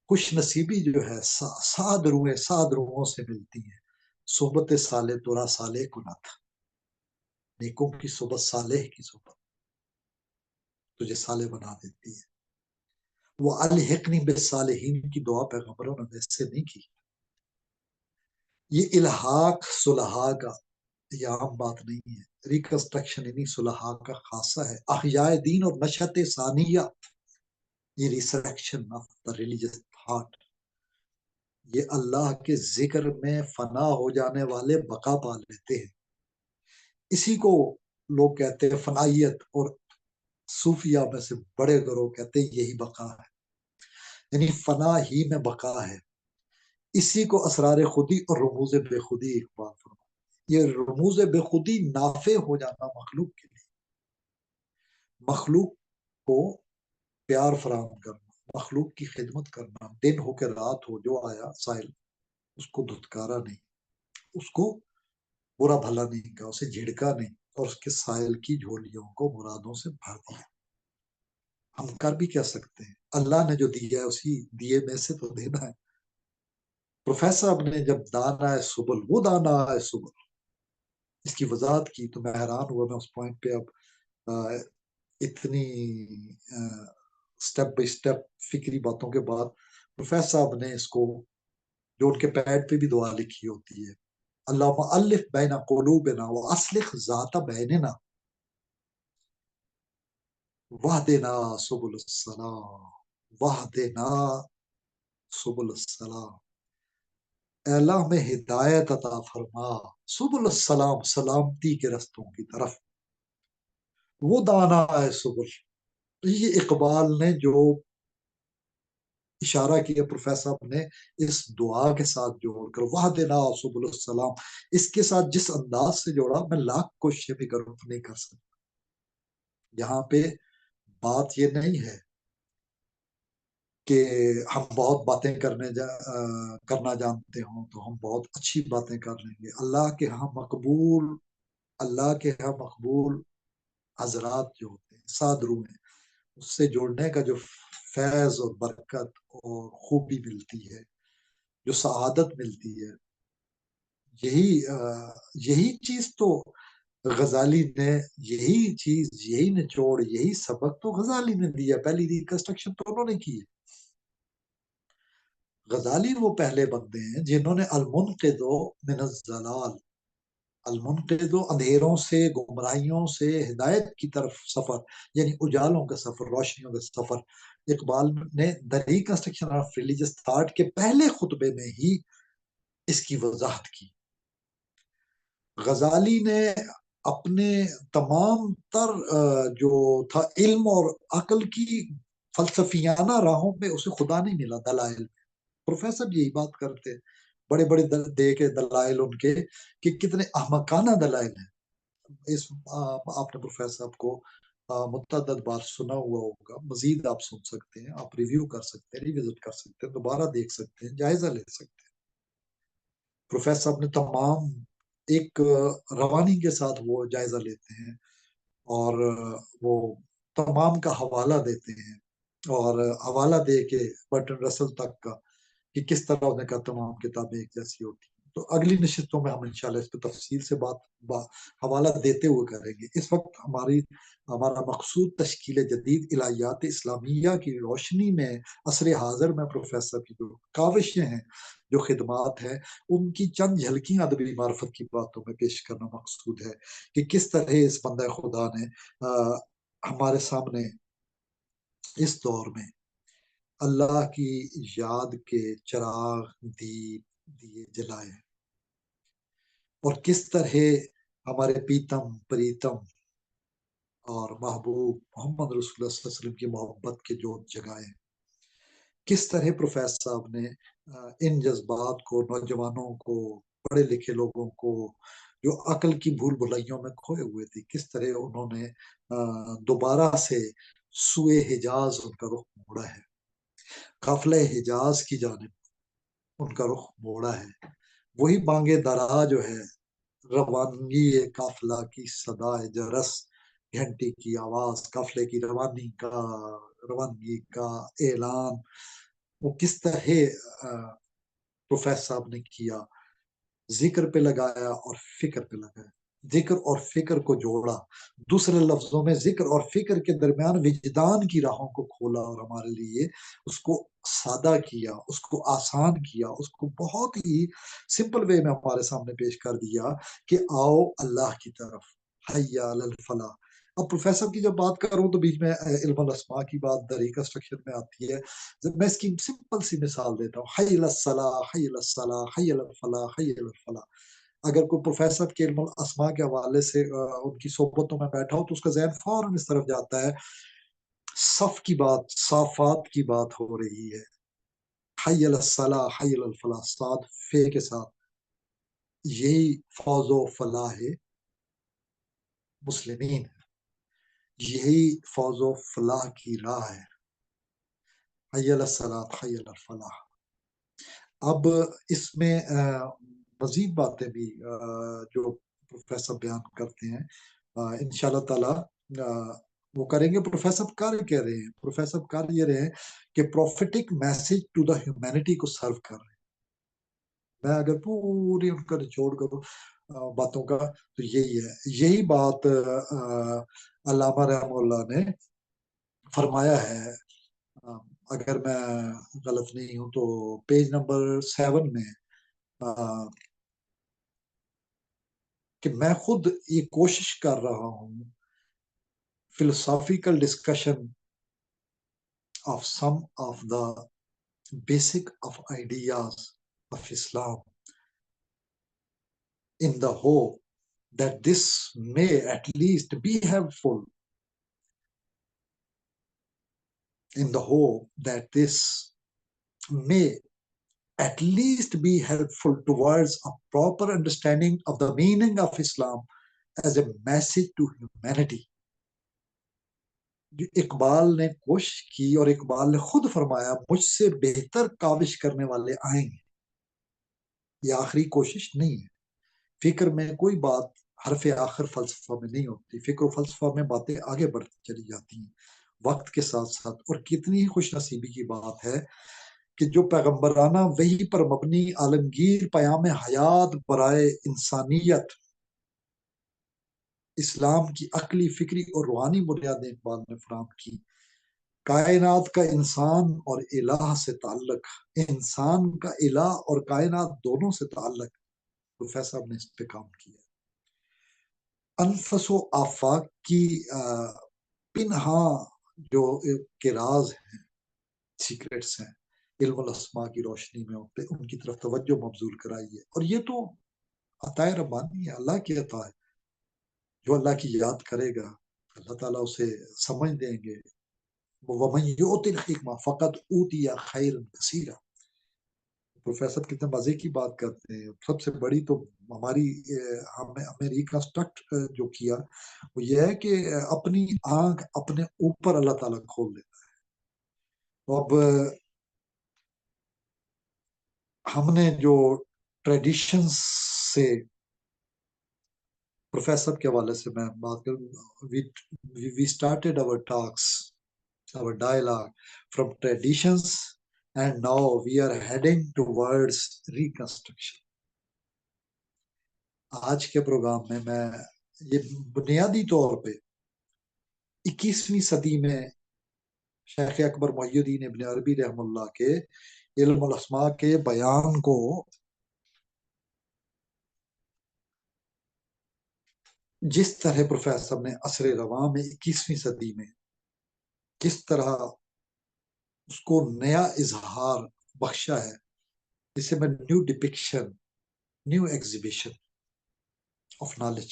Speaker 2: خوش نصیبی جو ہے سعد روحوں سے ملتی ہے۔ صحبت صالح تورا صالح کنت، نیکوں کی صحبت، صالح کی صحبت تجھے صالح بنا دیتی ہے۔ وہ الحقنی بالصالحین کی دعا پیغمبروں نے ویسے نہیں کی۔ یہ الحاق صلحاء کا یہ عام بات نہیں ہے، ریکنسٹرکشن انہی صلحاء کا خاصہ ہے۔ احیاء دین اور نشأت ثانیہ، یہ ریسریکشن آف دا ریلیجس تھاٹ، یہ اللہ کے ذکر میں فنا ہو جانے والے بقا پا لیتے ہیں۔ اسی کو لوگ کہتے ہیں فنائیت، اور صوفیہ میں سے بڑے گروہ کہتے ہیں یہی بقا ہے، یعنی فنا ہی میں بقا ہے۔ اسی کو اسرار خودی اور رموز بے خودی اقبال فرماتے ہیں۔ یہ رموز بے خودی نافع ہو جانا مخلوق کے لیے، مخلوق کو پیار فراہم کرنا، مخلوق کی خدمت کرنا، دن ہو کے رات ہو، جو آیا سائل اس کو دھتکارا نہیں، اس کو برا بھلا نہیں کہا، اسے جھڑکا نہیں، اور اس کے سائل کی جھولیوں کو مرادوں سے بھر دیا۔ ہم کر بھی کیا سکتے ہیں؟ اللہ نے جو دیا ہے اسی دیے میں سے تو دینا ہے۔ پروفیسر صاحب نے جب دانا ہے سبل، وہ دانا ہے سبل، اس کی وضاحت کی تو میں حیران ہوا۔ میں اس پوائنٹ پہ اب اتنی سٹیپ بائی سٹیپ فکری باتوں کے بعد پروفیسر صاحب نے اس کو، جو ان کے پیڈ پہ بھی دعا لکھی ہوتی ہے، اللہم الف بین قلوبنا واصلح ذات بیننا واہدنا سبل السلام واہدنا سبل السلام۔ اے اللہ ہمیں ہدایت عطا فرما سبل السلام، سلامتی کے رستوں کی طرف۔ وہ دانا ہے سبل، یہ اقبال نے جو اشارہ کیا پروفیسر صاحب نے اس دعا کے ساتھ جوڑ کر، وحدنا سبل السلام، اس کے ساتھ جس انداز سے جوڑا، میں لاکھ کوششیں بھی کروں تو نہیں کر سکتا۔ یہاں پہ بات یہ نہیں ہے کہ ہم بہت باتیں کرنا جانتے ہوں تو ہم بہت اچھی باتیں کر لیں گے۔ اللہ کے ہاں مقبول حضرات جو ہوتے ہیں، سعد روح ہیں، اس سے جوڑنے کا جو فیض اور برکت اور خوبی ملتی ہے، جو سعادت ملتی ہے، یہی چیز تو غزالی نے، یہی نچوڑ، یہی سبق تو غزالی نے دیا۔ پہلی ریکنسٹرکشن تو انہوں نے کی ہے۔ غزالی وہ پہلے بندے ہیں جنہوں نے المنقذ من الضلال، المنقذ اندھیروں سے، گمراہیوں سے ہدایت کی طرف سفر، یعنی اجالوں کا سفر، روشنیوں کا سفر، اقبال نے دی ریکنسٹرکشن آف ریلیجس تھاٹ کے پہلے خطبے میں ہی اس کی وضاحت کی۔ غزالی نے اپنے تمام تر جو تھا علم اور عقل کی فلسفیانہ راہوں پہ اسے خدا نہیں ملا دلائل۔ پروفیسر یہی بات کرتے، بڑے بڑے دے کے دلائل ان کے کہ کتنے احمقانہ دلائل ہیں۔ آپ نے پروفیسر صاحب کو متعدد بار سنا ہوا ہوگا، مزید آپ سن سکتے ہیں، آپ ریویو کر سکتے ہیں، ریوزٹ کر سکتے ہیں، دوبارہ دیکھ سکتے ہیں، جائزہ لے سکتے ہیں۔ پروفیسر صاحب نے تمام ایک روانی کے ساتھ وہ جائزہ لیتے ہیں اور وہ تمام کا حوالہ دیتے ہیں، اور حوالہ دے کے برٹن رسل تک کا کہ کس طرح انہیں کا تمام کتابیں ایک جیسی ہوتی ہیں۔ تو اگلی نشستوں میں ہم انشاءاللہ اس پہ تفصیل سے حوالہ دیتے ہوئے کریں گے۔ اس وقت ہمارا مقصود تشکیل جدید الہیات اسلامیہ کی روشنی میں عصر حاضر میں پروفیسر کی جو کاوشیں ہیں، جو خدمات ہیں، ان کی چند جھلکیاں ادبی معرفت کی باتوں میں پیش کرنا مقصود ہے کہ کس طرح اس بندہ خدا نے ہمارے سامنے اس دور میں اللہ کی یاد کے چراغ دیے جلائے، اور کس طرح ہمارے پیتم پریتم اور محبوب محمد رسول اللہ صلی اللہ علیہ وسلم کی محبت کے جوت جگائے۔ کس طرح پروفیسر صاحب نے ان جذبات کو، نوجوانوں کو، پڑھے لکھے لوگوں کو جو عقل کی بھول بھلائیوں میں کھوئے ہوئے تھے، کس طرح انہوں نے دوبارہ سے سوئے حجاز ان کا رخ موڑا ہے، قافلہ حجاز کی جانب ان کا رخ موڑا ہے۔ وہی بانگے درا جو ہے، روانگی قافلہ کی صدائے جرس، گھنٹی کی آواز، قافلے کی روانگی کا اعلان، وہ کس طرح پروفیسر صاحب نے کیا، ذکر پہ لگایا اور فکر پہ لگایا، ذکر اور فکر کو جوڑا۔ دوسرے لفظوں میں ذکر اور فکر کے درمیان وجدان کی راہوں کو کھولا اور ہمارے لیے اس کو سادہ کیا، اس کو آسان کیا، اس کو بہت ہی سمپل وے میں ہمارے سامنے پیش کر دیا کہ آؤ اللہ کی طرف، حی علی الفلاح۔ اب پروفیسر کی جب بات کروں تو بیچ میں علم الاسماء کی بات ریکنسٹرکشن میں آتی ہے۔ میں اس کی سمپل سی مثال دیتا ہوں، حی علی الصلاح، حی علی الصلاح، حی علی الفلاح، حی علی الفلاح۔ اگر کوئی پروفیسر کے علم الاسماء کے حوالے سے ان کی صحبتوں میں بیٹھا ہو تو اس کا ذہن فوراً اس طرف جاتا ہے، صف کی بات، صافات کی بات ہو رہی ہے، حی علی الصلاح، حی علی الفلاح، صاد فے کے ساتھ، یہی فوز و فلاح مسلمین ہے، یہی فوز و فلاح کی راہ ہے، حی علی الصلاح، حی علی الفلاح۔ اب اس میں مزید باتیں بھی جو پروفیسر بیان کرتے ہیں انشاءاللہ تعالی وہ کریں گے. پروفیسر کر کہہ رہے ہیں، پروفیسر کر یہ رہے ہیں کہ prophetic message to the humanity کو سرو کر رہے ہیں. میں اگر پوری ان کا نچوڑ کروں باتوں کا تو یہی ہے. یہی بات علامہ رحمہ اللہ نے فرمایا ہے. اگر میں غلط نہیں ہوں تو پیج نمبر 7 میں کہ میں خود یہ کوشش کر رہا ہوں philosophical discussion of some of the basic of ideas of Islam in the hope that this may at least be helpful, in the hope that this may at least be helpful towards a proper understanding of the meaning of Islam as a message to humanity. Iqbal نے کوشش کی اور اقبال نے خود فرمایا مجھ سے بہتر کاوش کرنے والے آئیں گے. یہ آخری کوشش نہیں ہے. فکر میں کوئی بات حرف آخر فلسفہ میں نہیں ہوتی. فکر و فلسفہ میں باتیں آگے بڑھتی چلی جاتی ہیں وقت کے ساتھ ساتھ. اور کتنی خوش نصیبی کی بات ہے کہ جو پیغمبرانہ وحی پر مبنی عالمگیر پیام حیات برائے انسانیت اسلام کی عقلی فکری اور روحانی بنیادیں اقبال نے فراہم کی. کائنات کا انسان اور الہ سے تعلق، انسان کا الہ اور کائنات دونوں سے تعلق، پروفیسر صاحب نے اس پہ کام کیا. انفس و آفاق کی پنہا جو کے راز ہیں، سیکریٹس ہیں، علم الاسماء کی روشنی میں ان کی طرف توجہ مبذول کرائی ہے. اور یہ تو عطائے ربانی ہے، اللہ کی عطا ہے. جو اللہ کی یاد کرے گا اللہ تعالیٰ اسے سمجھ دیں گے. وَمَن يُؤْتِ الْحِكْمَةَ فَقَدْ أُوتِيَ خَيْرًا كَثِيرًا. پروفیسر کتنے مزے کی بات کرتے ہیں. سب سے بڑی تو ہماری ہمیں ریکنسٹرکٹ جو کیا وہ یہ ہے کہ اپنی آنکھ اپنے اوپر اللہ تعالیٰ کھول دیتا ہے. اب ہم نے جو ٹریڈیشنز سے پروفیسر کے حوالے سے میں بات کروں، we started our talks, our dialogue from traditions and now we are heading towards reconstruction. آج کے پروگرام میں یہ بنیادی طور پہ 21ویں صدی میں شیخ اکبر محی الدین ابن عربی رحم اللہ کے علم الاسماء کے بیان کو جس طرح پروفیسر نے عصر رواں میں 21ویں صدی میں کس طرح اس کو نیا اظہار بخشا ہے، جسے میں new depiction, new exhibition of knowledge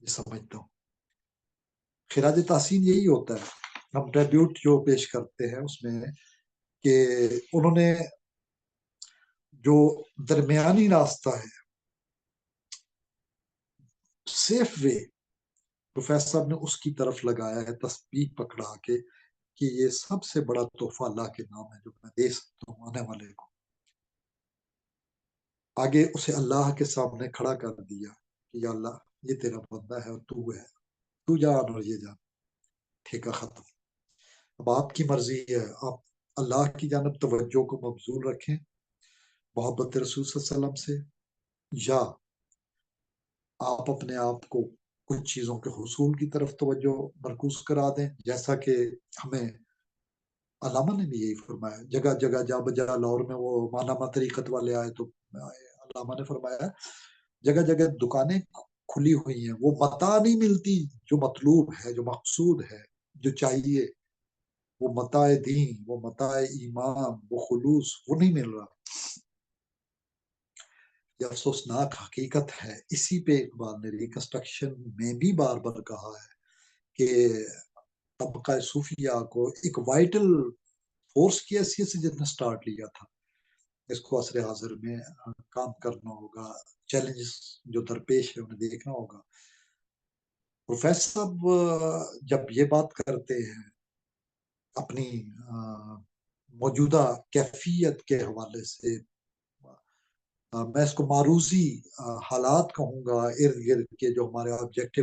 Speaker 2: یہ سمجھتا ہوں. خراج تحسین یہی ہوتا ہے. ہم ٹریبیوٹ جو پیش کرتے ہیں اس میں کہ انہوں نے جو درمیانی راستہ ہے، سیف وے، پروفیسر صاحب نے اس کی طرف لگایا ہے تسبیح پکڑا کے کہ یہ سب سے بڑا تحفہ اللہ کے نام ہے جو میں دے سکتا ہوں آنے والے کو. آگے اسے اللہ کے سامنے کھڑا کر دیا کہ یا اللہ یہ تیرا بندہ ہے اور تو ہے، تو جان اور یہ جان، ٹھیکہ ختم. اب آپ کی مرضی ہے، آپ اللہ کی جانب توجہ کو مبذول رکھیں محبت رسول صلی اللہ علیہ وسلم سے، یا آپ اپنے آپ کو کچھ چیزوں کے حصول کی طرف توجہ مرکوز کرا دیں، جیسا کہ ہمیں علامہ نے بھی یہی فرمایا. جگہ جگہ جا بجا لاہور میں وہ مانامہ طریقت والے آئے تو علامہ نے فرمایا جگہ جگہ دکانیں کھلی ہوئی ہیں، وہ متاع نہیں ملتی جو مطلوب ہے، جو مقصود ہے، جو چاہیے، وہ متاع دین، وہ متاع ایمان، وہ خلوص، وہ نہیں مل رہا. یہ افسوسناک حقیقت ہے. اسی پہ اقبال نے ریکنسٹرکشن میں بھی بار بار کہا ہے کہ طبقہ صوفیہ کو ایک وائٹل فورس کی حیثیت سے جس نے سٹارٹ لیا تھا، اس کو عصر حاضر میں کام کرنا ہوگا. چیلنجز جو درپیش ہے انہیں دیکھنا ہوگا. پروفیسر صاحب جب یہ بات کرتے ہیں اپنی موجودہ کیفیت کے حوالے سے، میں اس کو معروضی حالات کہوں گا ارد گرد کے جو ہمارے آبجیکٹو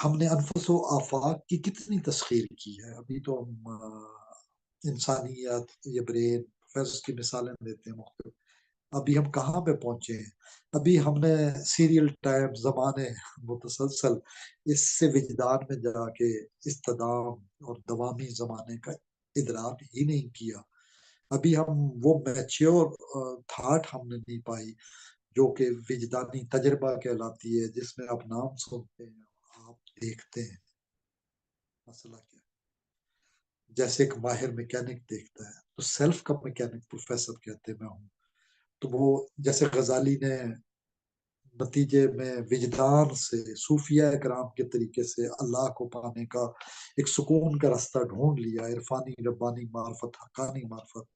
Speaker 2: ہم نے انفس و آفاق کی کتنی تسخیر کی ہے. ابھی تو ہم انسانیت، یہ برین، پروفیسر کی مثالیں دیتے ہیں مختلف. ابھی ہم کہاں پہ پہنچے ہیں؟ ابھی ہم نے سیریل ٹائم زمانے متسلسل اس سے وجدان میں جا کے استدام اور دوامی زمانے کا ادراک ہی نہیں کیا. ابھی ہم وہ میچیور تھاٹ ہم نے نہیں پائی جو کہ وجدانی تجربہ کہلاتی ہے، جس میں آپ نام سنتے ہیں، آپ دیکھتے ہیں. مسئلہ کیا ہے؟ جیسے ایک ماہر میکینک دیکھتا ہے تو سیلف کا میکینک پروفیسر کہتے ہیں میں ہوں. تو وہ جیسے غزالی نے نتیجے میں وجدان سے صوفیہ کرام کے طریقے سے اللہ کو پانے کا ایک سکون کا راستہ ڈھونڈ لیا، عرفانی ربانی معرفت حقانی معرفت،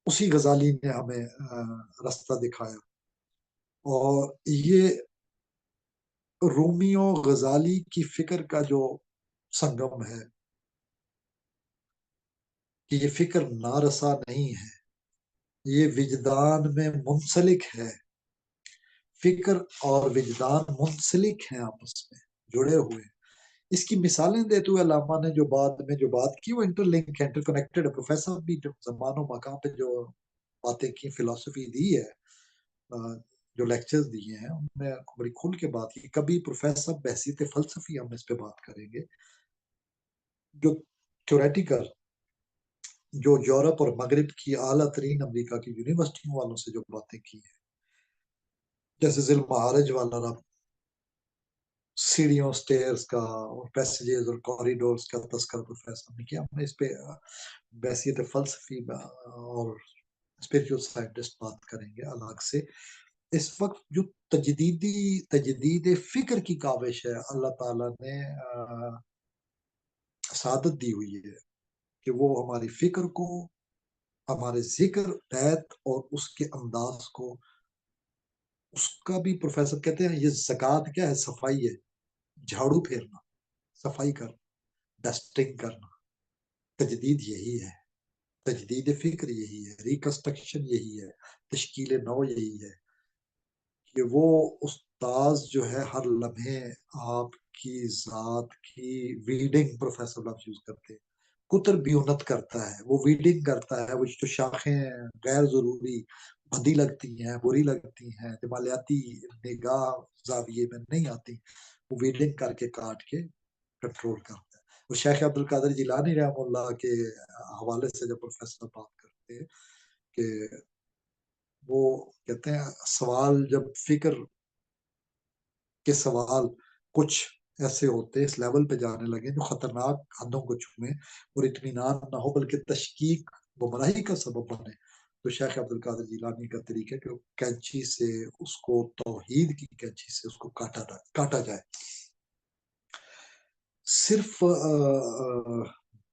Speaker 2: اسی غزالی نے ہمیں راستہ دکھایا. اور یہ رومی و غزالی کی فکر کا جو سنگم ہے کہ یہ فکر نارسا نہیں ہے، یہ وجدان میں منسلک ہے. فکر اور وجدان منسلک ہیں، آپس میں جڑے ہوئے. اس کی مثالیں دیتے ہوئے علامہ نے جو بات کی وہ انٹر لنک انٹر کنیکٹڈ ہے. پروفیسر بھی جو زمان و مکان پہ جو باتیں کی، فلسفی دی ہے، جو لیکچرز دیے ہیں، ان میں بڑی کھل کے بات کی. کبھی پروفیسر بحثیت فلسفی ہم اس پہ بات کریں گے. جو تھیوریٹیکل، جو یورپ اور مغرب کی اعلیٰ ترین امریکہ کی یونیورسٹیوں والوں سے جو باتیں کی ہیں، جیسے ذیل معارج والا رب، سیڑھیوں سٹیئرز کا اور پیسیجز اور کوریڈورز کا تذکرہ پروفیسر نے کیا. ہم اس پہ بحثیت فلسفی اور اسپریچول سائنٹسٹ بات کریں گے الگ سے. اس وقت جو تجدید فکر کی کاوش ہے، اللہ تعالیٰ نے سعادت دی ہوئی ہے کہ وہ ہماری فکر کو، ہمارے ذکر بیت اور اس کے انداز کو، اس کا بھی پروفیسر کہتے ہیں یہ زکوٰۃ کیا ہے؟ صفائی ہے. جھاڑو پھیرنا، صفائی کرنا، ڈسٹنگ کرنا. تجدید یہی ہے، تجدید فکر یہی ہے، ریکنسٹرکشن یہی ہے، تشکیل نو یہی ہے کہ وہ استاذ جو ہے ہر لمحے آپ کی ذات کی ویڈنگ، پروفیسر لفظ یوز کرتے ہیں، کتر بیونت کرتا ہے. وہ ویڈنگ کرتا ہے. وہ جو شاخیں غیر ضروری بھدی لگتی ہیں، بری لگتی ہیں، جمالیاتی نگاہ زاویے میں نہیں آتی، وہ ویڈنگ کر کے کاٹ کے کنٹرول کرتا ہے. وہ شیخ عبد القادر جیلانی رحم اللہ کے حوالے سے جب پروفیسر بات کرتے ہیں کہ وہ کہتے ہیں سوال، جب فکر کے سوال کچھ ایسے ہوتے اس لیول پہ جانے لگے جو خطرناک حدوں کو چھوئیں اور اطمینان نہ ہو بلکہ تشکیک گمراہی کا سبب بنے، تو شیخ عبد القادر جیلانی کا طریقہ ہے کہ کینچی سے اس کو، توحید کی کینچی سے اس کو کاٹا جائے. صرف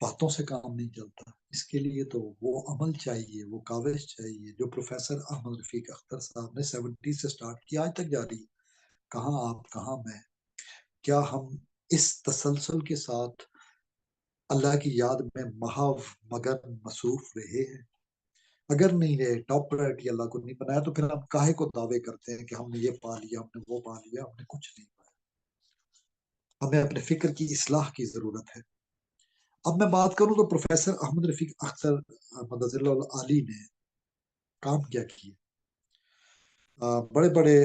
Speaker 2: باتوں سے کام نہیں چلتا، اس کے لیے تو وہ عمل چاہیے، وہ کاوش چاہیے جو پروفیسر احمد رفیق اختر صاحب نے 70 سے سٹارٹ کیا، آج تک جاری. کہاں آپ، کہاں میں؟ کیا ہم اس تسلسل کے ساتھ اللہ کی یاد میں محو مگن مصروف رہے ہیں؟ اگر نہیں رہے، ٹاپ پرائرٹی اللہ کو نہیں بنایا، تو پھر ہم کاہے کو دعوے کرتے ہیں کہ ہم نے یہ پا لیا، ہم نے وہ پا لیا؟ ہم نے کچھ نہیں پایا. ہمیں اپنے فکر کی اصلاح کی ضرورت ہے. اب میں بات کروں تو پروفیسر احمد رفیق اختر مدثر اللہ علی نے کام کیا کیے. بڑے بڑے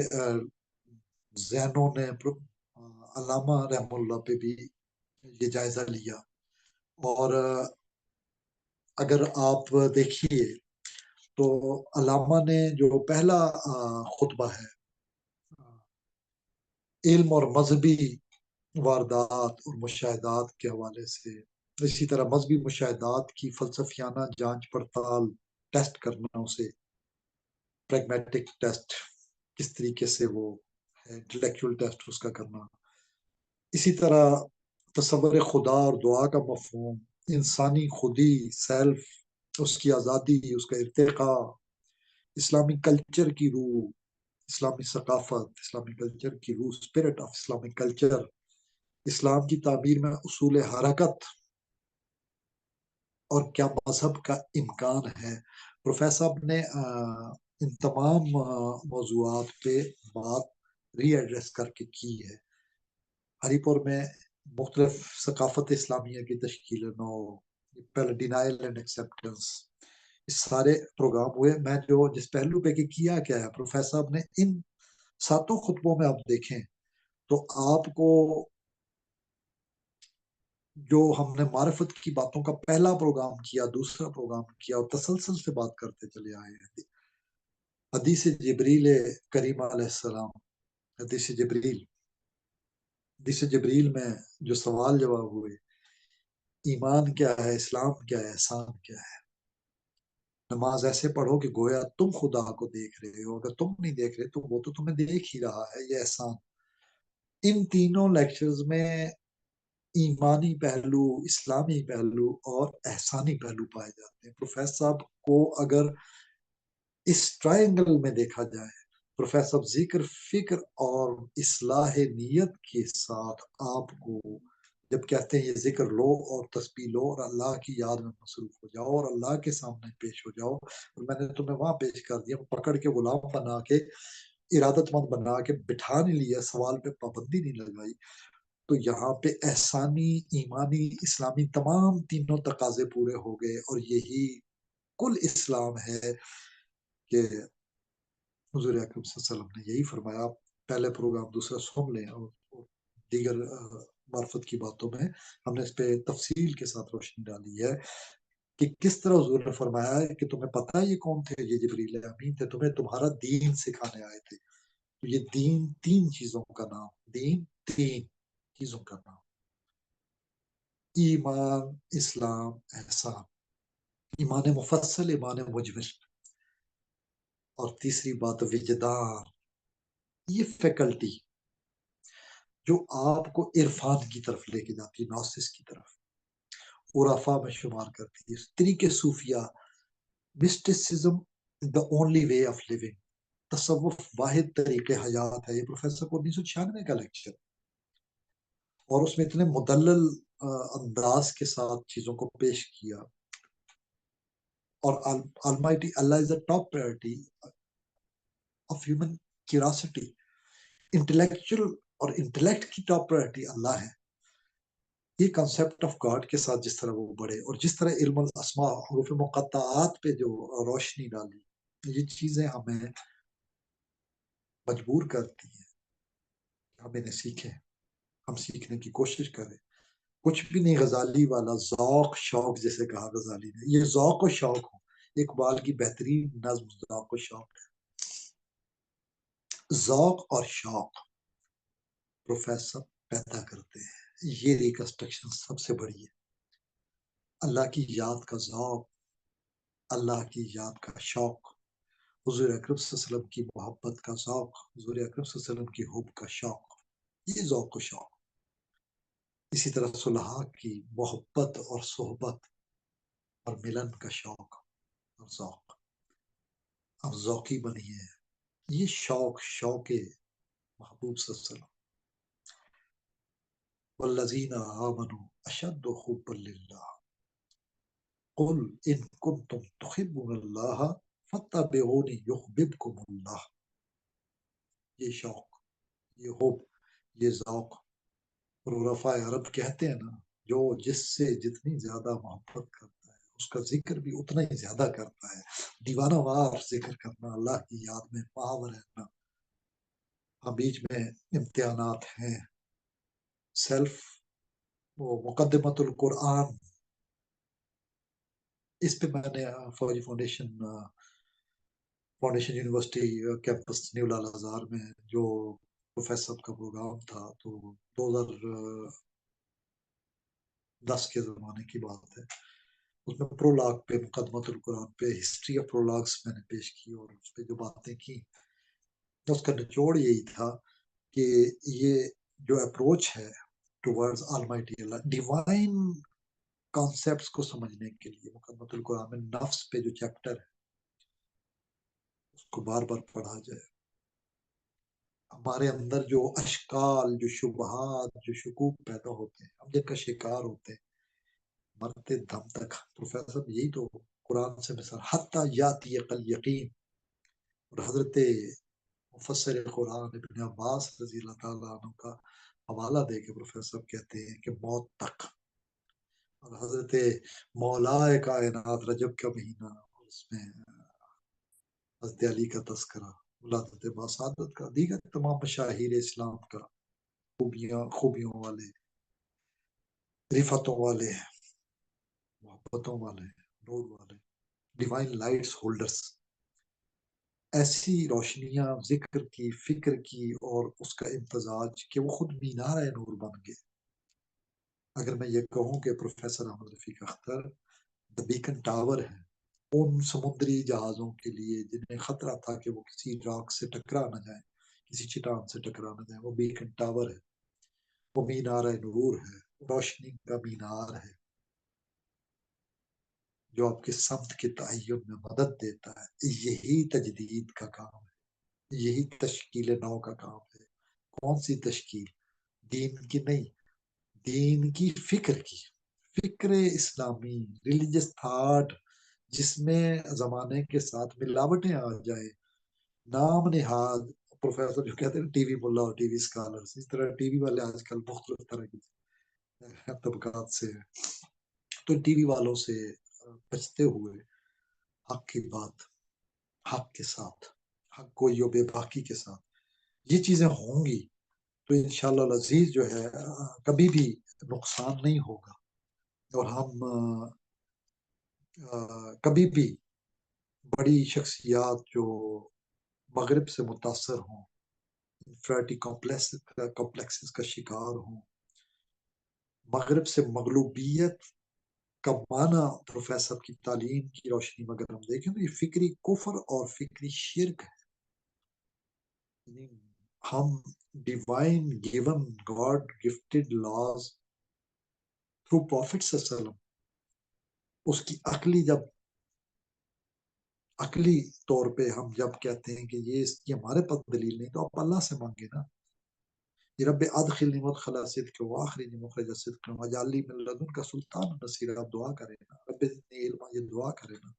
Speaker 2: ذہنوں نے علامہ رحم اللہ پہ بھی یہ جائزہ لیا. اور اگر آپ دیکھیے تو علامہ نے جو پہلا خطبہ ہے علم اور مذہبی واردات اور مشاہدات کے حوالے سے، اسی طرح مذہبی مشاہدات کی فلسفیانہ جانچ پڑتال، ٹیسٹ کرنا، اسے پریگمیٹک ٹیسٹ کس طریقے سے وہ انٹلیکچوئل ٹیسٹ اس کا کرنا. اسی طرح تصور خدا اور دعا کا مفہوم، انسانی خودی، سیلف، اس کی آزادی، اس کا ارتقاء، اسلامی کلچر کی روح، اسلامی ثقافت، اسلامی کلچر کی روح، اسپرٹ آف اسلامک کلچر، اسلام کی تعبیر میں اصول حرکت، اور کیا مذہب کا امکان ہے. پروفیسر صاحب نے ان تمام موضوعات پہ بات ری ایڈریس کر کے کی ہے. ہری پور میں مختلف ثقافت اسلامیہ کی تشکیل نو، پہلے ڈینائل اینڈ ایکسیپٹنس، اس سارے پروگرام ہوئے. میں جو جس پہلو پہ کہ کیا کیا ہے پروفیسر صاحب نے ان 7 خطبوں میں آپ دیکھیں تو آپ کو جو ہم نے معرفت کی باتوں کا پہلا پروگرام کیا، دوسرا پروگرام کیا اور تسلسل سے بات کرتے چلے آئے ہیں. حدیث جبریل کریم علیہ السلام، حدیث جبریل میں جو سوال جواب ہوئے، ایمان کیا ہے، اسلام کیا ہے، احسان کیا ہے. نماز ایسے پڑھو کہ گویا تم خدا کو دیکھ رہے ہو، اگر تم نہیں دیکھ رہے تو وہ تو تمہیں دیکھ ہی رہا ہے، یہ احسان. ان تینوں لیکچرز میں ایمانی پہلو، اسلامی پہلو اور احسانی پہلو پائے جاتے ہیں. پروفیسر صاحب کو اگر اس ٹرائنگل میں دیکھا جائے، پروفیسر صاحب ذکر، فکر اور اصلاح نیت کے ساتھ آپ کو جب کہتے ہیں یہ ذکر لو اور تسبیح لو اور اللہ کی یاد میں مصروف ہو جاؤ اور اللہ کے سامنے پیش ہو جاؤ، اور میں نے تمہیں وہاں پیش کر دیا، پکڑ کے غلام بنا کے، ارادت مند بنا کے بٹھا نہیں لیا، سوال پہ پابندی نہیں لگائی، تو یہاں پہ احسانی، ایمانی، اسلامی تمام تینوں تقاضے پورے ہو گئے. اور یہی کل اسلام ہے کہ حضور اکرم صلی اللہ علیہ وسلم نے یہی فرمایا. پہلے پروگرام دوسرا سن لیں اور دیگر معرفت کی باتوں میں ہم نے اس پہ تفصیل کے ساتھ روشنی ڈالی ہے کہ کس طرح حضور نے فرمایا ہے کہ تمہیں پتہ ہے یہ کون تھے، یہ جبریل امین تھے، تمہیں تمہارا دین سکھانے آئے تھے. تو یہ دین 3 چیزوں کا نام، دین 3 چیزوں کا نام، ایمان، اسلام، احسان. ایمان مفصل، ایمان مجمل، اور تیسری بات وجدان، یہ فیکلٹی جو آپ کو عرفان کی طرف لے کے جاتی ہے، نوسس کی طرف، عرفا میں شمار کرتی ہے. طریقے صوفیہ، mysticism the only way of living, تصوف واحد طریقے حیات ہے. یہ پروفیسر کو 1996 کا لیکچر، اور اس میں اتنے مدلل انداز کے ساتھ چیزوں کو پیش کیا. اور Almighty Allah is the top priority of human curiosity. Intellectual اور انٹلیکٹ کی ٹاپ پرائرٹی اللہ ہے. یہ کنسپٹ آف گاڈ کے ساتھ جس طرح وہ بڑھے اور جس طرح علم الاسماء، حروف مقطعات پہ جو روشنی ڈالی، یہ چیزیں ہمیں مجبور کرتی ہیں کہ ہم انہیں سیکھیں، ہم سیکھنے کی کوشش کریں. کچھ بھی نہیں غزالی والا ذوق شوق جسے کہا غزالی نے، یہ ذوق و شوق ہو. اقبال کی بہترین نظم ذوق و شوق ہے. ذوق اور شوق پروفیسر پیدا کرتے ہیں. یہ ریکنسٹرکشن سب سے بڑی ہے. اللہ کی یاد کا ذوق، اللہ کی یاد کا شوق، حضور اکرم صلی اللہ علیہ وسلم کی محبت کا ذوق، حضور اکرم صلی اللہ علیہ وسلم کی حب کا شوق، یہ ذوق و شوق. اسی طرح صلحاء کی محبت اور صحبت اور ملن کا شوق اور ذوق. اب ذوقی بنیے. یہ شوق محبوب صلی اللہ علیہ وسلم. والذین آمنوا اشد حبا للہ قل ان کنتم تحبون اللہ فاتبعونی یحببکم اللہ. یہ شوق، یہ حب، یہ ذوق. اور عرفاء عرب کہتے ہیں نا، جو جس سے جتنی زیادہ محبت کرتا ہے اس کا ذکر بھی اتنا ہی زیادہ کرتا ہے. دیوانہ وار ذکر کرنا، اللہ کی یاد میں پاور رہنا. ہاں بیچ میں امتحانات ہیں. سیلف وہ مقدمت القرآن، اس پہ میں نے فوجی فاؤنڈیشن یونیورسٹی کیمپس نیو لال آزار میں جو پروفیسر کا پروگرام تھا، تو 2010 کے زمانے کی بات ہے. اس میں پرولاگ پہ، مقدمت القرآن پہ، ہسٹری آف پرولاگس میں نے پیش کی اور اس پہ جو باتیں کی، اس کا نچوڑ یہی تھا کہ یہ جو اپروچ ہے ٹورڈز آلمائٹی اللہ، ڈیوائن کانسیپٹس کو سمجھنے کے لیے مقدمت القرآن میں نفس پہ جو چیپٹر ہے اس کو بار بار پڑھا جائے. ہمارے اندر جو اشکال، جو شبہات، جو شکوک پیدا ہوتے ہیں، ہم جن کا شکار ہوتے ہیں مرتے دم تک. پروفیسر یہی تو قرآن سے مثال، حتی یاتی قل یقین. اور حضرت مفسر قرآن ابن عباس رضی اللہ تعالیٰ عنہ کا حوالہ دے کے پروفیسر صاحب کہتے ہیں کہ موت تک، اور حضرت مولا کائنات رجب کا مہینہ، اور اس میں حضرت علی کا تذکرہ، ولادت باسعادت کا، دیگر تمام مشاہیر اسلام کا، خوبیوں والے، رفتوں والے، محبتوں والے، نور والے، ڈیوائن لائٹس ہولڈرز، ایسی روشنیاں ذکر کی، فکر کی اور اس کا امتزاج کہ وہ خود مینار نور بن گئے۔ اگر میں یہ کہوں کہ پروفیسر احمد رفیق اختر دا بیکن ٹاور ہے ان سمندری جہازوں کے لیے جنہیں خطرہ تھا کہ وہ کسی راک سے ٹکرا نہ جائیں، کسی چٹان سے ٹکرا نہ جائیں، وہ بیکن ٹاور ہے، وہ مینار نور ہے، روشنی کا مینار ہے جو آپ کے سمت کے تعین میں مدد دیتا ہے۔ یہی تجدید کا کام ہے، یہی تشکیل نو کا کام ہے۔ کون سی تشکیل؟ دین کی نہیں، دین کی، فکر اسلامی، ریلیجس تھاٹ، جس میں زمانے کے ساتھ ملاوٹیں آ جائیں، نام نہاد پروفیسر جو کہتے ہیں ٹی وی ملا اور ٹی وی اسکالرس، اس طرح ٹی وی والے آج کل مختلف طرح کی طبقات سے ہیں، تو ٹی وی والوں سے بچتے ہوئے حق کی بات، حق کے ساتھ، حق گوئی و بے باکی کے ساتھ یہ چیزیں ہوں گی تو انشاءاللہ العزیز جو ہے کبھی بھی نقصان نہیں ہوگا، اور ہم کبھی بھی بڑی شخصیات جو مغرب سے متاثر ہوں، انفرادی کمپلیکسز کا شکار ہوں، مغرب سے مغلوبیت کا معنی پروفیسر کی تعلیم کی روشنی میں اگر ہم دیکھیں تو یہ فکری کفر اور فکری شرک ہے۔ یعنی ہم divine given God gifted laws through prophet صلی اللہ علیہ وسلم، اس کی عقلی طور پہ ہم جب کہتے ہیں کہ یہ اس کی ہمارے پاس دلیل نہیں، تو آپ اللہ سے مانگے نا، یہ رب ادخلنی مدخل صدق واخرجنی مخرج صدق واجعل لی من لدنک سلطان نصیر، آپ دعا کریں نا، رب زدنی علما، یہ دعا کریں نا،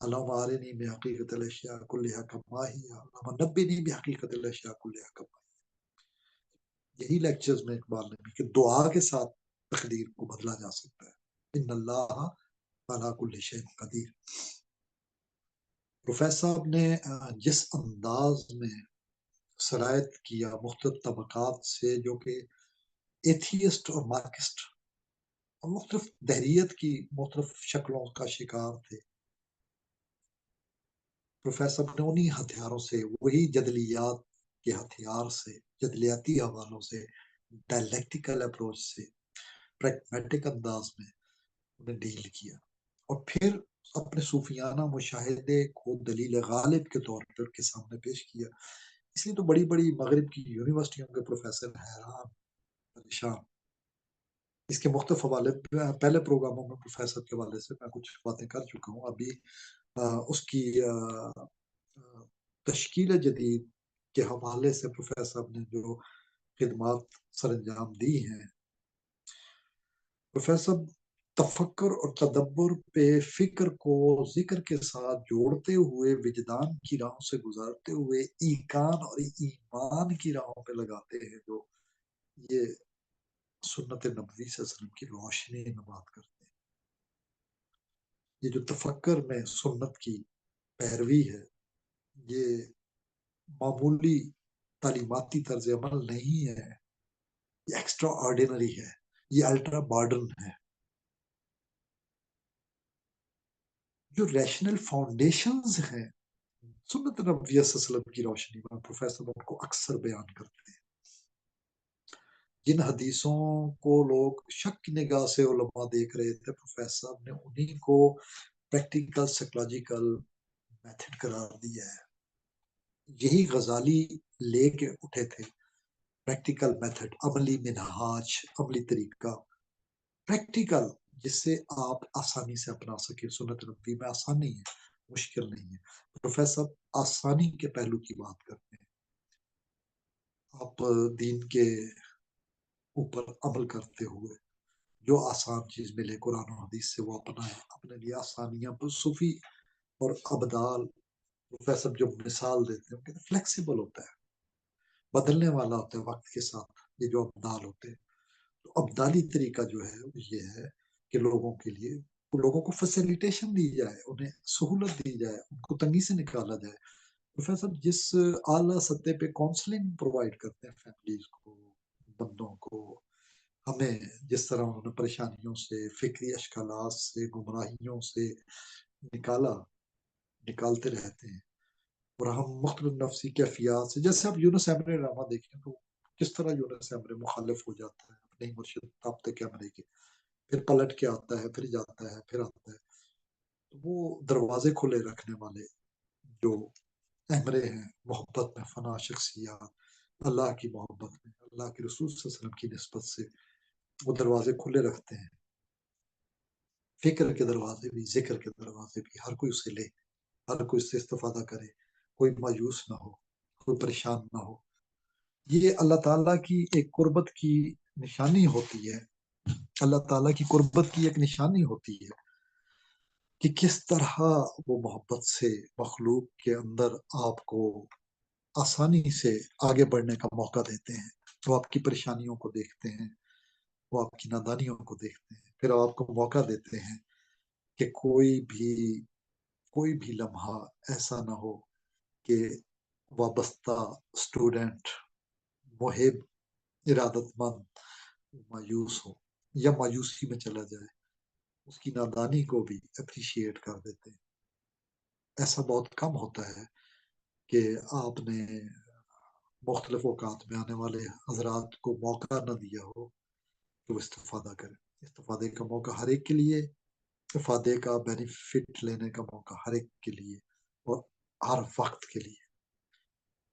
Speaker 2: اللہم ارنی بحقیقت الاشیاء کلها کما ہی، اللہم نبئنی بحقیقت الاشیاء کلها کما ہی۔ یہی لیکچرز میں اقبال نے بھی کہ دعا کے ساتھ تقدیر کو بدلا جا سکتا ہے، ان اللہ علی کل شیء قدیر۔ پروفیسر صاحب نے جس انداز میں سرایت کیا مختلف طبقات سے جو کہ ایتھیسٹ اور مارکسٹ اور مختلف دہریت کی مختلف شکلوں کا شکار تھے، پروفیسر نے انہی ہتھیاروں سے، وہی جدلیات کے ہتھیار سے، جدلیاتی حوالوں سے، ڈائلیکٹیکل اپروچ سے، پریگمیٹک انداز میں انہیں ڈیل کیا، اور پھر اپنے صوفیانہ مشاہدے کو دلیل غالب کے طور پر کے سامنے پیش کیا۔ اس لیے تو بڑی بڑی مغرب کی یونیورسٹیوں کے پروفیسر حیران پریشان۔ اس کے مختلف حوالے پہلے پروگراموں میں پروفیسر کے حوالے سے میں کچھ باتیں کر چکا ہوں، ابھی اس کی تشکیل جدید کے حوالے سے پروفیسر نے جو خدمات سر انجام دی ہیں، پروفیسر تفکر اور تدبر پہ فکر کو ذکر کے ساتھ جوڑتے ہوئے، وجدان کی راہوں سے گزارتے ہوئے، ایقان اور ایمان کی راہوں پہ لگاتے ہیں، جو یہ سنت نبوی صلی اللہ علیہ وسلم کی روشنی میں بات کرتے ہیں۔ یہ جو تفکر میں سنت کی پیروی ہے، یہ معمولی تعلیماتی طرز عمل نہیں ہے، یہ ایکسٹرا آرڈینری ہے، یہ الٹرا ماڈرن ہے۔ جو ریشنل فاؤنڈیشنز ہیں سنت نبویہ صلی اللہ علیہ وسلم کی روشنی میں، پروفیسر ان کو اکثر بیان کرتے ہیں۔ جن حدیثوں کو لوگ شک کی نگاہ سے علماء دیکھ رہے تھے، پروفیسر نے انہی کو پریکٹیکل سائیکولوجیکل میتھڈ قرار دیا ہے۔ یہی غزالی لے کے اٹھے تھے، پریکٹیکل میتھڈ، عملی منہاج، عملی طریقہ، پریکٹیکل، جس سے آپ آسانی سے اپنا سکیں۔ سنت نبوی میں آسانی ہے، مشکل نہیں ہے۔ پروفیسر آسانی کے پہلو کی بات کرتے ہیں، آپ دین کے اوپر عمل کرتے ہوئے جو آسان چیز ملے قرآن و حدیث سے وہ اپنائیں، اپنے لیے آسانیاں پر صوفی اور ابدال پروفیسر جو مثال دیتے ہیں، فلیکسیبل ہوتا ہے، بدلنے والا ہوتا ہے وقت کے ساتھ۔ یہ جو ابدال ہوتے ہیں، تو ابدالی طریقہ جو ہے وہ یہ ہے کہ لوگوں کے لیے لوگوں کو فیسیلیٹیشن دی جائے، انہیں سہولت دی جائے، ان کو تنگی سے نکالا جائے۔ پروفیسر صاحب جس اعلیٰ سطح پہ کاؤنسلنگ پرووائڈ کرتے ہیں فیملیز کو، بندوں کو، ہمیں جس طرح انہوں نے پریشانیوں سے، فکری اشکالات سے، گمراہیوں سے نکالتے رہتے ہیں، اور ہم مختلف نفسی کیفیات سے، جیسے آپ یونس ایمری ڈرامہ دیکھیں تو کس طرح یونس ایمری مخالف ہو جاتا ہے اپنے ہی مرشد تابت کیمرے کے، پھر پلٹ کے آتا ہے، پھر جاتا ہے، پھر آتا ہے۔ تو وہ دروازے کھلے رکھنے والے جو ایمرے ہیں، محبت میں فنا شخصیات، اللہ کی محبت میں، اللہ کے رسول صلی اللہ علیہ وسلم کی نسبت سے وہ دروازے کھلے رکھتے ہیں، فکر کے دروازے بھی، ذکر کے دروازے بھی، ہر کوئی اسے لے، ہر کوئی اس سے استفادہ کرے، کوئی مایوس نہ ہو، کوئی پریشان نہ ہو۔ یہ اللہ تعالیٰ کی ایک قربت کی نشانی ہوتی ہے، اللہ تعالیٰ کی قربت کی ایک نشانی ہوتی ہے کہ کس طرح وہ محبت سے مخلوق کے اندر آپ کو آسانی سے آگے بڑھنے کا موقع دیتے ہیں۔ وہ آپ کی پریشانیوں کو دیکھتے ہیں، وہ آپ کی نادانیوں کو دیکھتے ہیں، پھر آپ کو موقع دیتے ہیں کہ کوئی بھی لمحہ ایسا نہ ہو کہ وابستہ اسٹوڈنٹ، محب، ارادت مند مایوس ہو یا مایوسی میں چلا جائے، اس کی نادانی کو بھی اپریشیٹ کر دیتے ہیں۔ ایسا بہت کم ہوتا ہے کہ آپ نے مختلف اوقات میں آنے والے حضرات کو موقع نہ دیا ہو کہ وہ استفادہ کریں۔ استفادے کا موقع ہر ایک کے لیے، استفادے کا بینیفٹ لینے کا موقع ہر ایک کے لیے اور ہر وقت کے لیے۔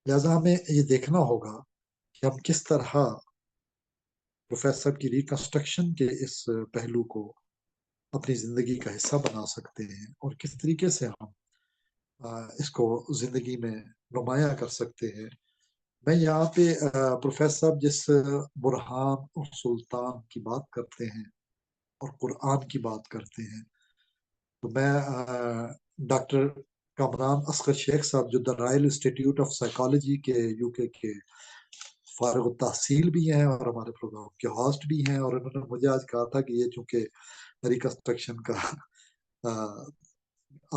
Speaker 2: لہٰذا ہمیں یہ دیکھنا ہوگا کہ ہم کس طرح پروفیسر کی ریکنسٹرکشن کے اس پہلو کو اپنی زندگی کا حصہ بنا سکتے ہیں، اور کس طریقے سے ہم اس کو زندگی میں نمایاں کر سکتے ہیں۔ میں یہاں پہ پروفیسر صاحب جس برہان اور سلطان کی بات کرتے ہیں اور قرآن کی بات کرتے ہیں، تو میں ڈاکٹر کامران اصغر شیخ صاحب جو دا رائل انسٹیٹیوٹ آف سائیکالوجی کے یو کے فارغ التحصیل بھی ہیں اور ہمارے پروگرام کے ہوسٹ بھی ہیں، اور انہوں نے مجھے آج کہا تھا کہ یہ چونکہ ریکنسٹرکشن کا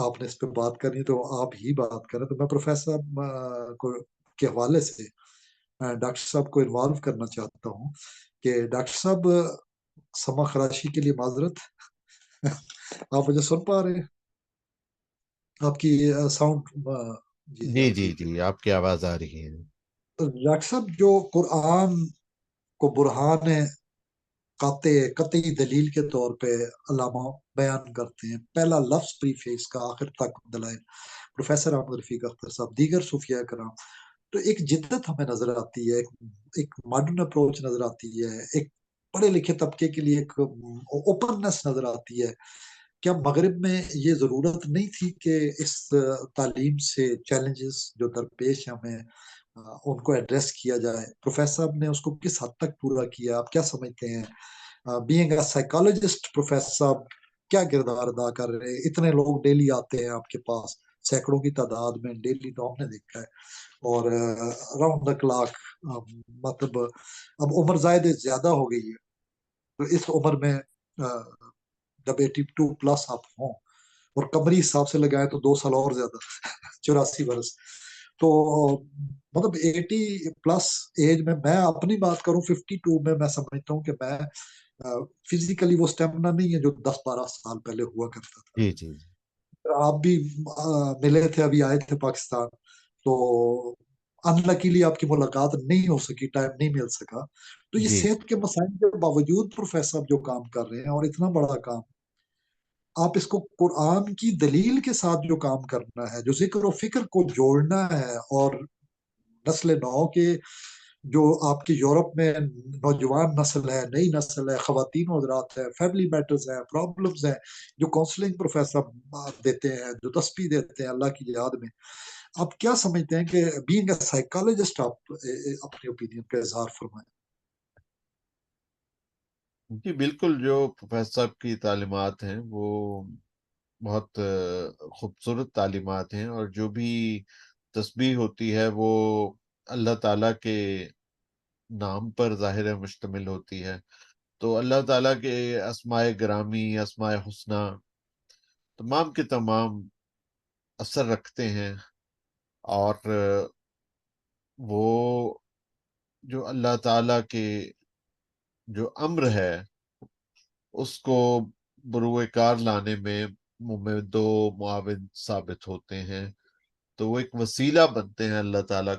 Speaker 2: آپ نے اس پہ بات کرنی تو آپ ہی بات کریں، تو میں پروفیسر صاحب کے حوالے سے ڈاکٹر صاحب کو انوالو کرنا چاہتا ہوں کہ ڈاکٹر صاحب سما خراشی کے لیے معذرت، آپ مجھے سن پا رہے ہیں؟ آپ کی ساؤنڈ جی
Speaker 1: جی
Speaker 2: اب
Speaker 1: جی
Speaker 2: ٹھیک ہے۔
Speaker 1: جی، آپ کی آواز آ رہی ہے۔
Speaker 2: تو ڈاکٹر صاحب جو قرآن کو برہان قطعی دلیل کے طور پہ علامہ بیان کرتے ہیں، پہلا لفظ پریفیس کا آخر تک دلائل، پروفیسر احمد رفیق اختر صاحب، دیگر صوفیاء کرام، تو ایک جدت ہمیں نظر آتی ہے، ایک ماڈرن اپروچ نظر آتی ہے، ایک پڑھے لکھے طبقے کے لیے ایک اوپننس نظر آتی ہے۔ کیا مغرب میں یہ ضرورت نہیں تھی کہ اس تعلیم سے چیلنجز جو درپیش ہیں ہمیں ان کو ایڈریس کیا جائے؟ پروفیسر صاحب نے اس کو کس حد تک پورا کیا؟ آپ کیا سمجھتے ہیں؟ بینگ اے سائیکالوجسٹ پروفیسر صاحب کیا کردار ادا کر رہے ہیں؟ اتنے لوگ ڈیلی آتے ہیں آپ کے پاس، سینکڑوں کی تعداد میں ڈیلی تو ہم نے دیکھا ہے، اور راؤنڈ دا کلاک، مطلب اب عمر زائد زیادہ ہو گئی ہے، تو اس عمر میں جب 82+ آپ ہوں اور قمری حساب سے لگائیں تو 2 سال اور زیادہ 84 برس، تو مطلب 80+ ایج میں اپنی بات کروں، 52 میں سمجھتا ہوں کہ میں فزیکلی وہ اسٹیمنا نہیں ہے جو 10-12 سال پہلے ہوا کرتا
Speaker 1: جی جی جی
Speaker 2: تھا۔ آپ بھی ملے تھے، ابھی آئے تھے پاکستان، تو انلکیلی آپ کی ملاقات نہیں ہو سکی، ٹائم نہیں مل سکا۔ تو یہ
Speaker 1: جی
Speaker 2: صحت کے مسائل کے باوجود پروفیسر صاحب جو کام کر رہے ہیں، اور اتنا بڑا کام، آپ اس کو قرآن کی دلیل کے ساتھ جو کام کرنا ہے، جو ذکر و فکر کو جوڑنا ہے، اور نسل نو کے جو آپ کی یورپ میں نوجوان نسل ہے، نئی نسل ہے، خواتین حضرات ہے، فیملی میٹرز ہیں، پرابلمز ہیں، جو کاؤنسلنگ پروفیسر دیتے ہیں، جو تسبیح دیتے ہیں اللہ کی یاد میں، آپ کیا سمجھتے ہیں کہ بینگ اے سائیکالوجسٹ آپ اپنی اوپینین کا اظہار فرمائیں؟
Speaker 1: جی، بالکل، جو پروفیسر صاحب کی تعلیمات ہیں وہ بہت خوبصورت تعلیمات ہیں، اور جو بھی تسبیح ہوتی ہے وہ اللہ تعالیٰ کے نام پر ظاہر ہے مشتمل ہوتی ہے. تو اللہ تعالیٰ کے اسماء گرامی، اسماء حسنہ تمام کے تمام اثر رکھتے ہیں، اور وہ جو اللہ تعالیٰ کے جو امر ہے اس کو بروئے کار لانے میں دو معاون ثابت ہوتے ہیں. تو وہ ایک وسیلہ بنتے ہیں اللہ تعالیٰ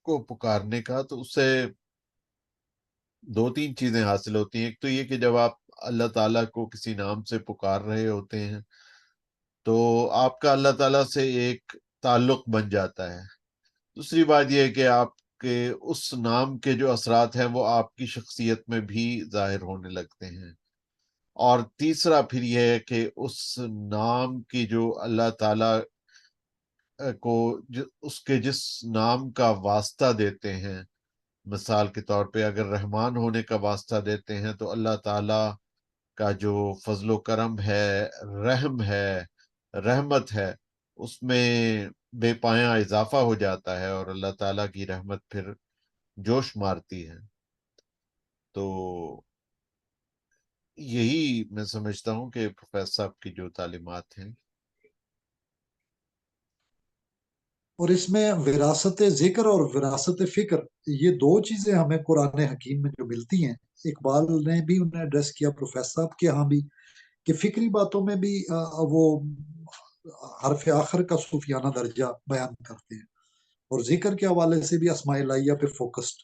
Speaker 1: کو پکارنے کا. تو اس سے دو تین چیزیں حاصل ہوتی ہیں. ایک تو یہ کہ جب آپ اللہ تعالیٰ کو کسی نام سے پکار رہے ہوتے ہیں تو آپ کا اللہ تعالیٰ سے ایک تعلق بن جاتا ہے. دوسری بات یہ ہے کہ آپ کے اس نام کے جو اثرات ہیں وہ آپ کی شخصیت میں بھی ظاہر ہونے لگتے ہیں. اور تیسرا پھر یہ ہے کہ اس نام کی جو اللہ تعالیٰ کو اس کے جس نام کا واسطہ دیتے ہیں، مثال کے طور پہ اگر رحمان ہونے کا واسطہ دیتے ہیں تو اللہ تعالیٰ کا جو فضل و کرم ہے، رحم ہے، رحمت ہے، اس میں بے پایاں اضافہ ہو جاتا ہے، اور اللہ تعالیٰ کی رحمت پھر جوش مارتی ہے. تو یہی میں سمجھتا ہوں کہ پروفیسر صاحب کی جو تعلیمات ہیں.
Speaker 2: اور اس میں وراثت ذکر اور وراثت فکر، یہ دو چیزیں ہمیں قرآن حکیم میں جو ملتی ہیں. اقبال نے بھی انہیں ایڈریس کیا پروفیسر صاحب کے ہاں بھی، کہ فکری باتوں میں بھی وہ حرف آخر کا صوفیانہ درجہ بیان کرتے ہیں، اور ذکر کے حوالے سے بھی اسماء الہیہ پہ فوکسڈ،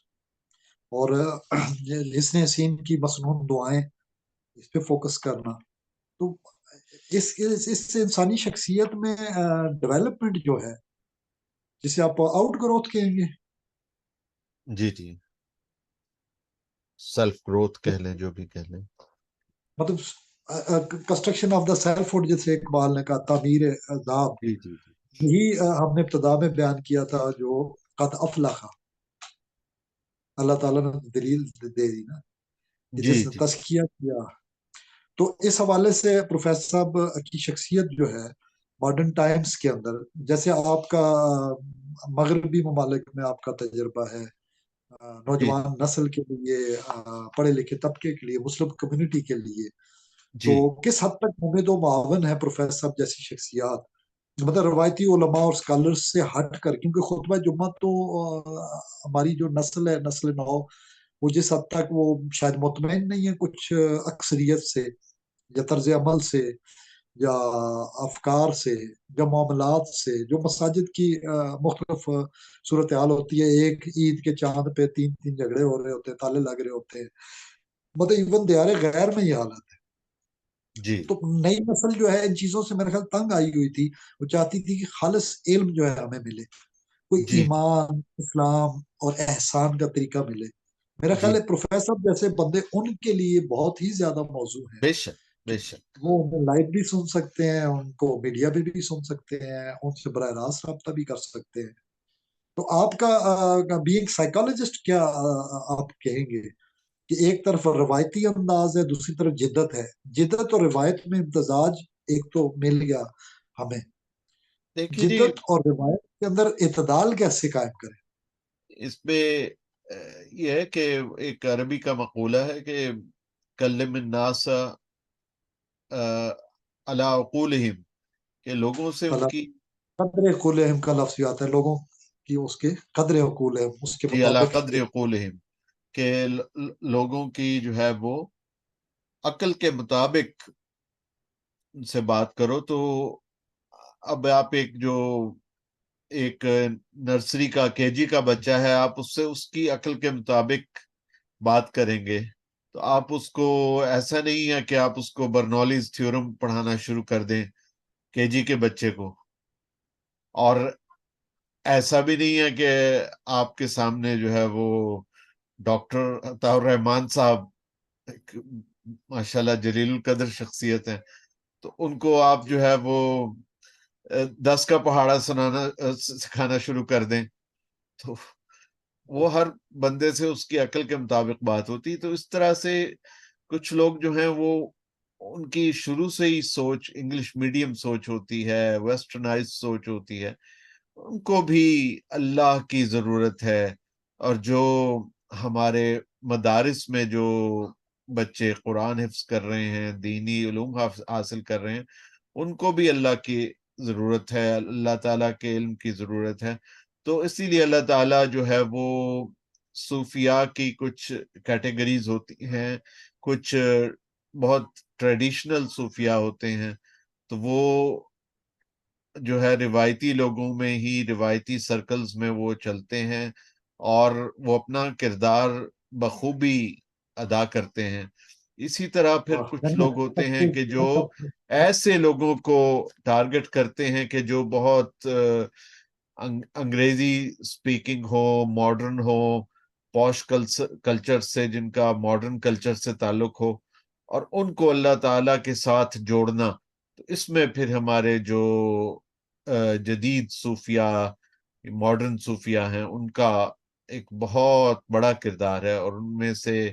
Speaker 2: اور حسن حسین کی مسنون دعائیں اس پہ فوکس کرنا. تو اس سے انسانی شخصیت میں ڈیولپمنٹ جو ہے، جسے آپ آؤٹ گروتھ کہیں گے،
Speaker 1: جی جی، سیلف گروتھ کہہ لیں، جو بھی کہہ لیں.
Speaker 2: مطلب construction of the selfhood, جیسے اقبال نے کہا، تعمیر ذات.
Speaker 1: جی جی جی
Speaker 2: یہی ہم نے ابتدا میں بیان کیا تھا، جو قد افلح، اللہ تعالیٰ نے دلیل دے دی نا، کہ
Speaker 1: جی
Speaker 2: جس نے
Speaker 1: جی
Speaker 2: تزکیہ کیا. تو اس حوالے سے پروفیسر صاحب کی شخصیت جو ہے ماڈرن ٹائمز کے اندر، جیسے آپ کا مغربی ممالک میں آپ کا تجربہ ہے،
Speaker 1: جی
Speaker 2: نوجوان نسل کے لیے، پڑھے لکھے طبقے کے لیے، مسلم کمیونٹی کے لیے، تو
Speaker 1: جی
Speaker 2: کس حد تک ممد و معاون ہے پروفیسر صاحب جیسی شخصیات، مطلب روایتی علماء اور اسکالرز سے ہٹ کر. کیونکہ خطبہ جمعہ تو ہماری جو نسل ہے، نسل نو، وہ جس حد تک وہ شاید مطمئن نہیں ہے کچھ اکثریت سے، یا طرز عمل سے، یا افکار سے، یا معاملات سے، جو مساجد کی مختلف صورتحال ہوتی ہے. ایک عید کے چاند پہ تین تین جھگڑے ہو رہے ہوتے ہیں، تالے لگ رہے ہوتے ہیں، مطلب ایون دیار غیر میں یہ حالت ہے.
Speaker 1: جی
Speaker 2: تو نئی نسل جو ہے ان چیزوں سے میرے خیال تنگ آئی ہوئی تھی. وہ چاہتی تھی کہ خالص علم جو ہے ہمیں ملے، کوئی
Speaker 1: جی جی
Speaker 2: ایمان، اسلام اور احسان کا طریقہ ملے. میرا
Speaker 1: جی
Speaker 2: خیال ہے پروفیسر جیسے بندے ان کے لیے بہت ہی زیادہ موضوع ہیں،
Speaker 1: بے شک
Speaker 2: کہ
Speaker 1: بے شک.
Speaker 2: وہ انہیں لائیو بھی سن سکتے ہیں، ان کو میڈیا پہ بھی سن سکتے ہیں، ان سے براہ راست رابطہ بھی کر سکتے ہیں. تو آپ کا بینگ سائیکالوجسٹ کیا آپ کہیں گے کہ ایک طرف روایتی انداز ہے، دوسری طرف جدت ہے، جدت اور روایت میں امتزاج ایک تو مل گیا ہمیں،
Speaker 1: دیکھیے جی،
Speaker 2: جدت اور روایت کے اندر اعتدال کیسے قائم کریں؟
Speaker 1: اس میں یہ ہے کہ ایک عربی کا مقولہ ہے کہ کلم الناس علی عقولہم، کہ لوگوں سے ان کی،
Speaker 2: قدر عقولہم کا لفظ بھی آتا ہے، لوگوں کی اس کے قدر عقولہم، اس کے
Speaker 1: جی علی
Speaker 2: مطابق
Speaker 1: قدر عقولہم، کہ لوگوں کی جو ہے وہ عقل کے مطابق ان سے بات کرو. تو اب آپ ایک نرسری کا KG کا بچہ ہے، آپ اس سے اس کی عقل کے مطابق بات کریں گے تو آپ اس کو، ایسا نہیں ہے کہ آپ اس کو برنولیز تھیورم پڑھانا شروع کر دیں KG کے بچے کو. اور ایسا بھی نہیں ہے کہ آپ کے سامنے جو ہے وہ ڈاکٹر عطاء الرحمان صاحب ماشاءاللہ جلیل القدر شخصیت ہیں، تو ان کو آپ جو ہے وہ 10 کا پہاڑا سکھانا شروع کر دیں. تو وہ ہر بندے سے اس کی عقل کے مطابق بات ہوتی. تو اس طرح سے کچھ لوگ جو ہیں وہ، ان کی شروع سے ہی سوچ انگلش میڈیم سوچ ہوتی ہے، ویسٹرنائز سوچ ہوتی ہے. ان کو بھی اللہ کی ضرورت ہے، اور جو ہمارے مدارس میں جو بچے قرآن حفظ کر رہے ہیں، دینی علوم حاصل کر رہے ہیں، ان کو بھی اللہ کی ضرورت ہے، اللہ تعالیٰ کے علم کی ضرورت ہے. تو اسی لیے اللہ تعالیٰ جو ہے وہ صوفیاء کی کچھ کیٹیگریز ہوتی ہیں، کچھ بہت ٹریڈیشنل صوفیاء ہوتے ہیں، تو وہ جو ہے روایتی لوگوں میں ہی، روایتی سرکلز میں وہ چلتے ہیں، اور وہ اپنا کردار بخوبی ادا کرتے ہیں. اسی طرح پھر کچھ
Speaker 2: جنت
Speaker 1: لوگ ہوتے ہیں
Speaker 2: سب
Speaker 1: کہ جو
Speaker 2: سے
Speaker 1: ایسے لوگوں کو ٹارگٹ کرتے ہیں کہ جو بہت انگریزی سپیکنگ ہو، ماڈرن ہو، پوش کلچر سے، جن کا ماڈرن کلچر سے تعلق ہو، اور ان کو اللہ تعالیٰ کے ساتھ جوڑنا. تو اس میں پھر ہمارے جو جدید صوفیاء، ماڈرن صوفیاء ہیں، ان کا ایک بہت بڑا کردار ہے، اور ان میں سے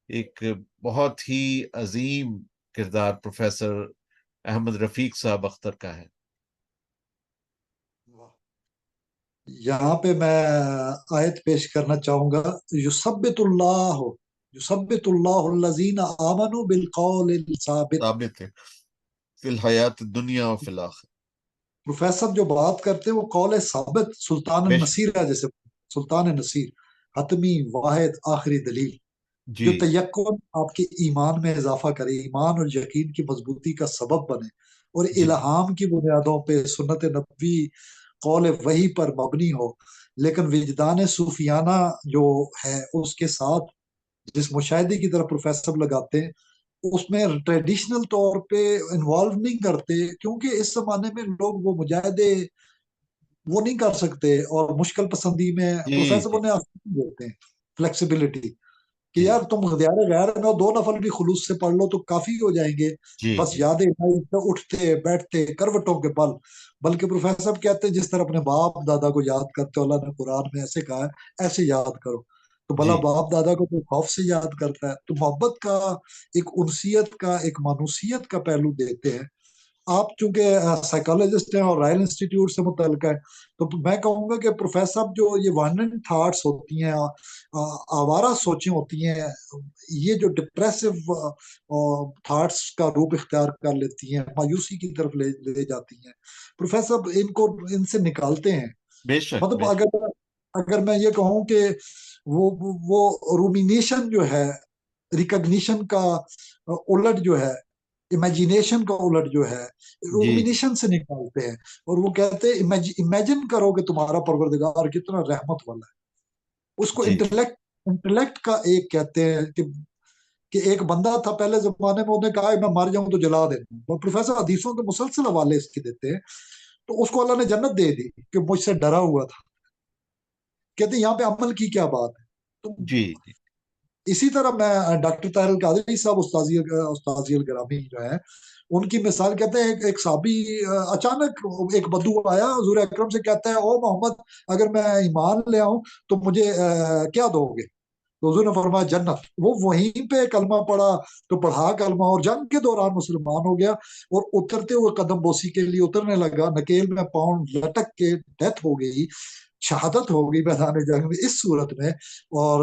Speaker 1: ایک بہت ہی عظیم کردار پروفیسر احمد رفیق صاحب اختر کا ہے.
Speaker 2: یہاں پہ میں آیت پیش کرنا چاہوں گا، یثبت اللہ الذین آمنوا بالقول الثابت.
Speaker 1: ثابت ہے فی الحیات دنیا و فی الآخرہ.
Speaker 2: پروفیسر جو بات کرتے ہیں وہ قول ثابت، سلطان
Speaker 1: بے شک.
Speaker 2: النصیر ہے، جیسے سلطان نصیر، حتمی واحد آخری دلیل، جو
Speaker 1: جی
Speaker 2: تیقن آپ کے ایمان میں اضافہ کرے، ایمان اور یقین کی مضبوطی کا سبب بنے، اور
Speaker 1: جی
Speaker 2: الہام کی بنیادوں پہ سنت نبوی قول وحی پر مبنی ہو، لیکن وجدان صوفیانہ جو ہے اس کے ساتھ جس مشاہدے کی طرف پروفیسر لگاتے ہیں، اس میں ٹریڈیشنل طور پہ انوالو نہیں کرتے، کیونکہ اس زمانے میں لوگ وہ مجاہدے وہ نہیں کر سکتے، اور مشکل پسندی میں
Speaker 1: جی
Speaker 2: پروفیسر
Speaker 1: جی
Speaker 2: انہیں آسانی دیتے ہیں، فلیکسیبلٹی، کہ
Speaker 1: جی
Speaker 2: یار تم غدیار غیر میں دو نفل بھی خلوص سے پڑھ لو تو کافی ہو جائیں گے،
Speaker 1: جی
Speaker 2: بس
Speaker 1: جی
Speaker 2: یادیں اٹھتے بیٹھتے کروٹوں کے بل. بلکہ پروفیسر صاحب کہتے ہیں جس طرح اپنے باپ دادا کو یاد کرتے ہو، اللہ نے قرآن میں ایسے کہا ہے ایسے یاد کرو. تو بھلا
Speaker 1: جی
Speaker 2: باپ دادا کو تو خوف سے یاد کرتا ہے، تو محبت کا ایک انسیت کا ایک مانوسیت کا پہلو دیتے ہیں. آپ چونکہ سائیکالوجسٹ ہیں اور رائل انسٹیٹیوٹ سے متعلق ہے، تو میں کہوں گا کہ پروفیسر صاحب جو یہ وانڈرنگ تھاٹس ہوتی ہیں، آوارہ سوچیں ہوتی ہیں، یہ جو ڈپریسو تھاٹس کا روپ اختیار کر لیتی ہیں، مایوسی کی طرف لے جاتی ہیں، پروفیسر صاحب ان کو ان سے نکالتے ہیں.
Speaker 1: بے شک
Speaker 2: مطلب
Speaker 1: بے شک.
Speaker 2: اگر میں یہ کہوں کہ وہ رومینیشن جو ہے، ریکگنیشن کا الٹ جو ہے، امیجینیشن کا الٹ جو ہے،
Speaker 1: جی جی
Speaker 2: رومینیشن سے نکالتے ہیں، اور وہ کہتے ہیں امیجن کرو کہ تمہارا پروردگار کتنا رحمت والا ہے. اس کو
Speaker 1: جی
Speaker 2: انٹلیکٹ کا ایک کہتے ہیں کہ ایک بندہ تھا پہلے زمانے میں، انہوں نے کہا میں مر جاؤں تو جلا دینا. اور پروفیسر حدیثوں کے مسلسل حوالے اس کے دیتے ہیں. تو اس کو اللہ نے جنت دے دی کہ مجھ سے ڈرا ہوا تھا. کہتے ہیں یہاں پہ عمل کی کیا بات ہے. تو
Speaker 1: جی جی
Speaker 2: اسی طرح میں ڈاکٹر طاہر القادری صاحب استاذی الگرامی جو ہے، ان کی مثال کہتے ہیں ایک صحابی اچانک ایک بدو آیا حضور اکرم سے، کہتا ہے او محمد اگر میں ایمان لے آؤں تو مجھے کیا دو گے؟ تو حضور نے فرمایا جنت. وہ وہیں پہ کلمہ پڑھا تو پڑھا کلمہ، اور جنگ کے دوران مسلمان ہو گیا، اور اترتے ہوئے قدم بوسی کے لیے اترنے لگا، نکیل میں پاؤں لٹک کے ڈیتھ ہو گئی، شہادت ہو گئی میدان جنگ میں اس صورت میں. اور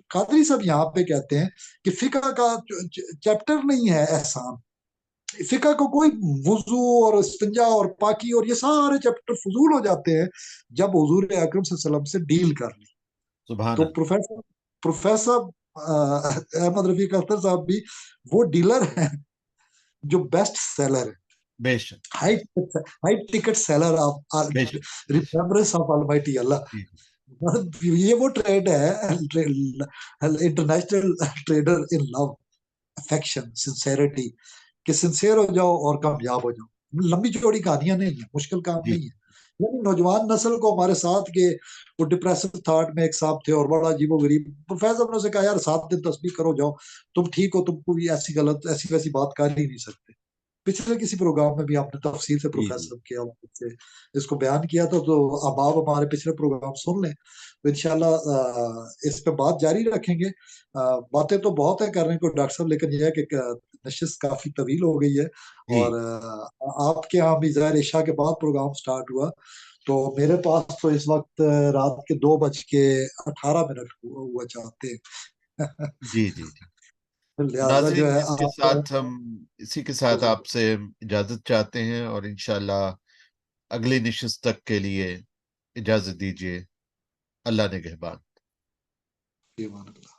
Speaker 2: قادری صاحب یہاں پہ کہتے ہیں کہ فقہ کا چیپٹر نہیں ہے احسان، فقہ کو کوئی وضو اور استنجا اور پاکی اور یہ سارے چیپٹر فضول ہو جاتے ہیں جب حضور اکرم صلی اللہ علیہ وسلم سے ڈیل کر لی.
Speaker 1: سبحان
Speaker 2: تو
Speaker 1: اللہ.
Speaker 2: پروفیسر احمد رفیق اختر صاحب بھی وہ ڈیلر ہیں جو بیسٹ سیلر ہے،
Speaker 1: بے شک
Speaker 2: ہائی ٹکٹ سیلر آف
Speaker 1: بے شک.
Speaker 2: ریمبرنس آف المائٹی اللہ.
Speaker 1: جی
Speaker 2: یہ وہ ٹریڈ ہے، انٹرنیشنل ٹریڈر ان لو، افیکشن، سنسیریٹی، کہ سنسیئر ہو جاؤ اور کامیاب ہو جاؤ. لمبی چوڑی کہانیاں نہیں ہیں، مشکل کام
Speaker 1: جی
Speaker 2: نہیں ہے. یعنی نوجوان نسل کو ہمارے ساتھ کے وہ ڈپریسو تھاٹ میں ایک صاحب تھے اور بڑا عجیب و غریب، پروفیسر نے سے کہا یار 7 دن تسبیح کرو جاؤ، تم ٹھیک ہو، تم کو ایسی غلط ایسی ویسی بات کر ہی نہیں سکتے. پچھلے کسی پروگرام میں بھی آپ نے تفصیل سے
Speaker 1: جی جی
Speaker 2: پروفیسر کے حوالے سے اس کو بیان کیا تھا، تو اب آپ ہمارے پچھلے پروگرام سن لیں تو انشاءاللہ اس پہ بات جاری رکھیں گے. باتیں تو بہت ہیں کرنے کو ڈاکٹر صاحب، لیکن یہ ہے کہ نشست کافی طویل ہو گئی ہے،
Speaker 1: جی
Speaker 2: اور آپ کے یہاں بھی ظاہر عشاء کے بعد پروگرام سٹارٹ ہوا، تو میرے پاس تو اس وقت رات کے 2:18 ہوا چاہتے ہیں
Speaker 1: جی جی جی
Speaker 2: لہذا جو
Speaker 1: ناظرین،
Speaker 2: ہے
Speaker 1: اس کے
Speaker 2: آپ
Speaker 1: ساتھ ہم اسی کے ساتھ آپ سے اجازت چاہتے ہیں، اور انشاءاللہ اگلی نشست تک کے لیے اجازت دیجیے۔ اللہ نگہبان۔
Speaker 2: ایمان اللہ